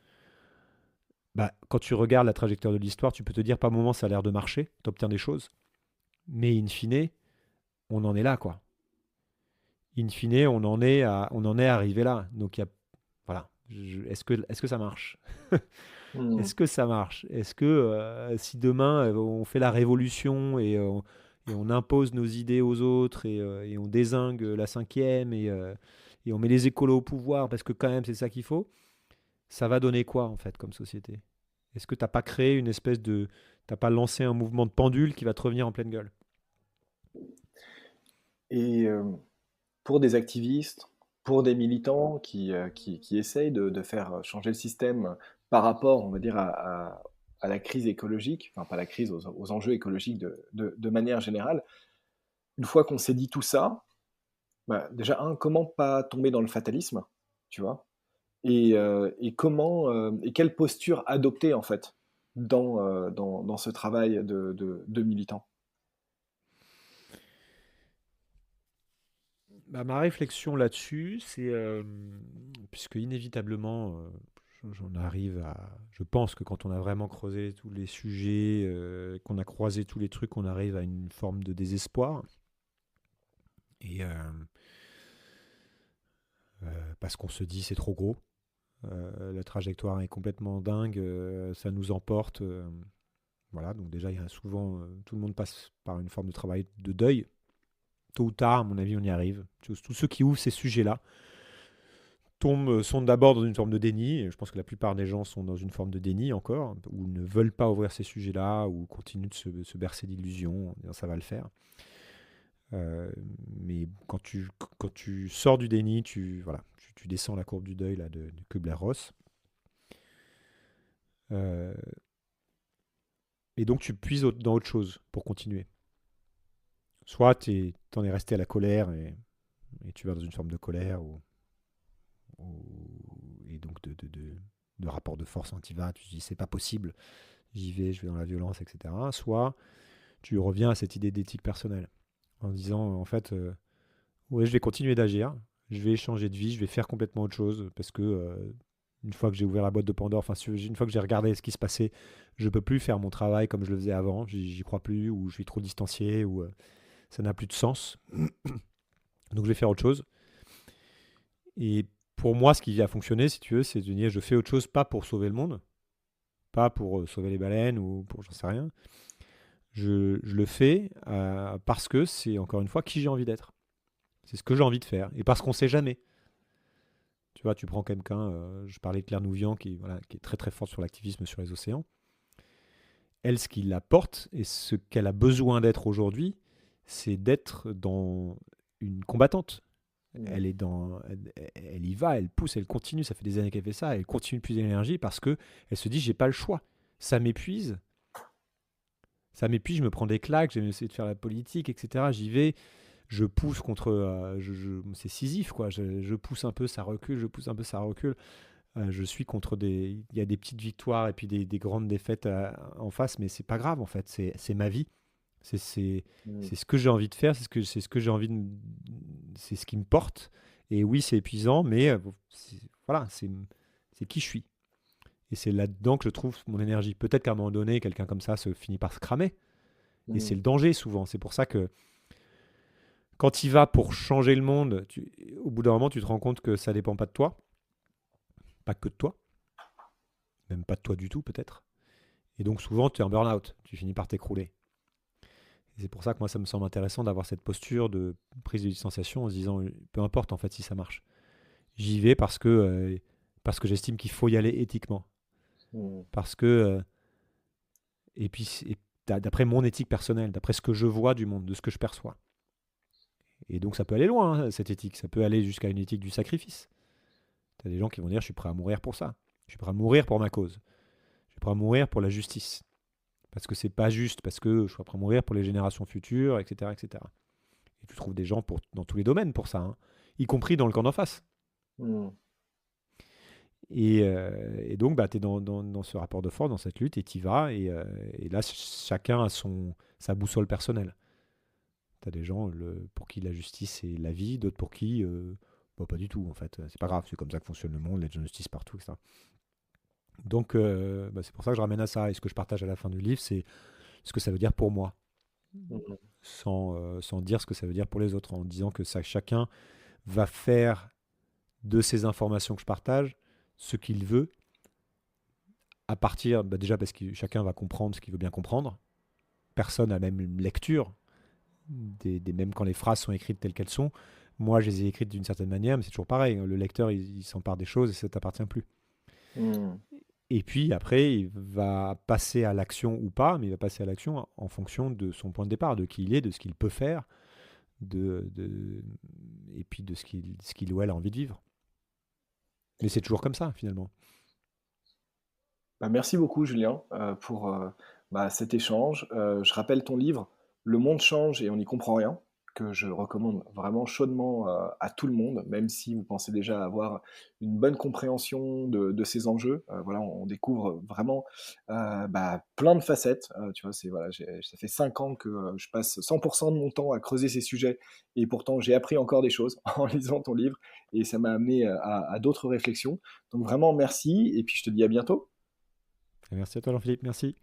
[SPEAKER 2] bah, quand tu regardes la trajectoire de l'histoire, tu peux te dire par moments ça a l'air de marcher, tu obtiens des choses, mais in fine, on en est là, quoi. In fine, on en est arrivé là. Donc, voilà. Est-ce que ça marche? Est-ce que ça marche? Est-ce que si demain on fait la révolution et on impose nos idées aux autres, et on dézingue la cinquième, et on met les écolos au pouvoir parce que quand même c'est ça qu'il faut, ça va donner quoi en fait comme société? Est-ce que t'as pas créé une espèce de... T'as pas lancé un mouvement de pendule qui va te revenir en pleine gueule?
[SPEAKER 3] Et pour des activistes, pour des militants qui essayent de faire changer le système par rapport, on va dire, à la crise écologique, enfin pas la crise, aux enjeux écologiques de manière générale, une fois qu'on s'est dit tout ça, bah, déjà, comment pas tomber dans le fatalisme, tu vois, et comment, et quelle posture adopter en fait dans ce travail de militant.
[SPEAKER 2] Bah, ma réflexion là-dessus, c'est puisque inévitablement, j'en arrive à... Je pense que quand on a vraiment creusé tous les sujets, qu'on a croisé tous les trucs, on arrive à une forme de désespoir. Et parce qu'on se dit c'est trop gros, la trajectoire est complètement dingue, ça nous emporte. Voilà, donc déjà, il y a souvent, tout le monde passe par une forme de travail de deuil. Tôt ou tard, à mon avis, on y arrive. Tous ceux qui ouvrent ces sujets-là sont d'abord dans une forme de déni. Et je pense que la plupart des gens sont dans une forme de déni encore, ou ne veulent pas ouvrir ces sujets-là, ou continuent de se bercer d'illusions, en disant ça va le faire. Euh, mais quand tu sors du déni, tu descends la courbe du deuil là, de Kubler-Ross. Euh, et donc tu puises dans autre chose pour continuer. Soit t'en es resté à la colère et tu vas dans une forme de colère et donc de rapport de force quand tu y vas, tu te dis c'est pas possible, j'y vais, je vais dans la violence, etc. Soit tu reviens à cette idée d'éthique personnelle en disant en fait, ouais, je vais continuer d'agir, je vais changer de vie, je vais faire complètement autre chose parce que une fois que j'ai ouvert la boîte de Pandore, enfin une fois que j'ai regardé ce qui se passait, je peux plus faire mon travail comme je le faisais avant, j'y crois plus ou je suis trop distancié ou ça n'a plus de sens. Donc je vais faire autre chose. Et pour moi, ce qui a fonctionné, si tu veux, c'est de dire je fais autre chose pas pour sauver le monde, pas pour sauver les baleines ou pour j'en sais rien. Je le fais parce que c'est encore une fois qui j'ai envie d'être. C'est ce que j'ai envie de faire. Et parce qu'on ne sait jamais. Tu vois, tu prends quelqu'un, je parlais de Claire Nouvian qui est très très forte sur l'activisme sur les océans. Elle, ce qui la porte et ce qu'elle a besoin d'être aujourd'hui, c'est d'être dans une combattante. Elle y va, elle pousse, elle continue. Ça fait des années qu'elle fait ça. Elle continue de puiser l'énergie parce que elle se dit j'ai pas le choix. Ça m'épuise. Je me prends des claques. J'ai essayé de faire la politique, etc. J'y vais. Je pousse contre. C'est Sisyphe, quoi. Je pousse un peu, ça recule. Je pousse un peu, ça recule. Je suis contre des. Il y a des petites victoires et puis des grandes défaites en face, mais c'est pas grave en fait. C'est ma vie. C'est ce que j'ai envie de faire. C'est ce que j'ai envie de. C'est ce qui me porte. Et oui, c'est épuisant, mais voilà, c'est qui je suis. Et c'est là-dedans que je trouve mon énergie. Peut-être qu'à un moment donné, quelqu'un comme ça se finit par se cramer. Et c'est le danger souvent. C'est pour ça que quand tu y vas pour changer le monde, au bout d'un moment, tu te rends compte que ça dépend pas de toi. Pas que de toi. Même pas de toi du tout, peut-être. Et donc, souvent, tu es en burn-out. Tu finis par t'écrouler. Et c'est pour ça que moi, ça me semble intéressant d'avoir cette posture de prise de distanciation en se disant, peu importe en fait si ça marche. J'y vais parce que j'estime qu'il faut y aller éthiquement. Parce que, et puis, d'après mon éthique personnelle, d'après ce que je vois du monde, de ce que je perçois. Et donc, ça peut aller loin, hein, cette éthique. Ça peut aller jusqu'à une éthique du sacrifice. Tu as des gens qui vont dire, je suis prêt à mourir pour ça. Je suis prêt à mourir pour ma cause. Je suis prêt à mourir pour la justice. Parce que c'est pas juste, parce que je suis prêt à mourir pour les générations futures, etc. etc. Et tu trouves des gens dans tous les domaines pour ça, hein, y compris dans le camp d'en face. Et donc, tu es dans ce rapport de force, dans cette lutte, et tu y vas. Et là, chacun a sa boussole personnelle. Tu as des gens pour qui la justice c'est la vie, d'autres pour qui, pas du tout, en fait. C'est pas grave, c'est comme ça que fonctionne le monde, la justice partout, etc. Donc, c'est pour ça que je ramène à ça. Et ce que je partage à la fin du livre, c'est ce que ça veut dire pour moi. Sans dire ce que ça veut dire pour les autres, en disant que chacun va faire de ces informations que je partage ce qu'il veut, à partir, déjà parce que chacun va comprendre ce qu'il veut bien comprendre. Personne n'a même une lecture, même quand les phrases sont écrites telles qu'elles sont. Moi, je les ai écrites d'une certaine manière, mais c'est toujours pareil. Le lecteur, il s'empare des choses et ça ne t'appartient plus. Et puis après, il va passer à l'action ou pas, mais il va passer à l'action en fonction de son point de départ, de qui il est, de ce qu'il peut faire, et puis de ce qu'il ou elle a envie de vivre. Mais c'est toujours comme ça, finalement.
[SPEAKER 3] Merci beaucoup, Julien, pour cet échange. Je rappelle ton livre, Le monde change et on n'y comprend rien, que je recommande vraiment chaudement à tout le monde, même si vous pensez déjà avoir une bonne compréhension de ces enjeux. Voilà, on découvre vraiment plein de facettes. Tu vois, ça fait 5 ans que je passe 100% de mon temps à creuser ces sujets, et pourtant j'ai appris encore des choses en lisant ton livre, et ça m'a amené à d'autres réflexions. Donc vraiment, merci, et puis je te dis à bientôt.
[SPEAKER 2] Merci à toi, Jean-Philippe, merci.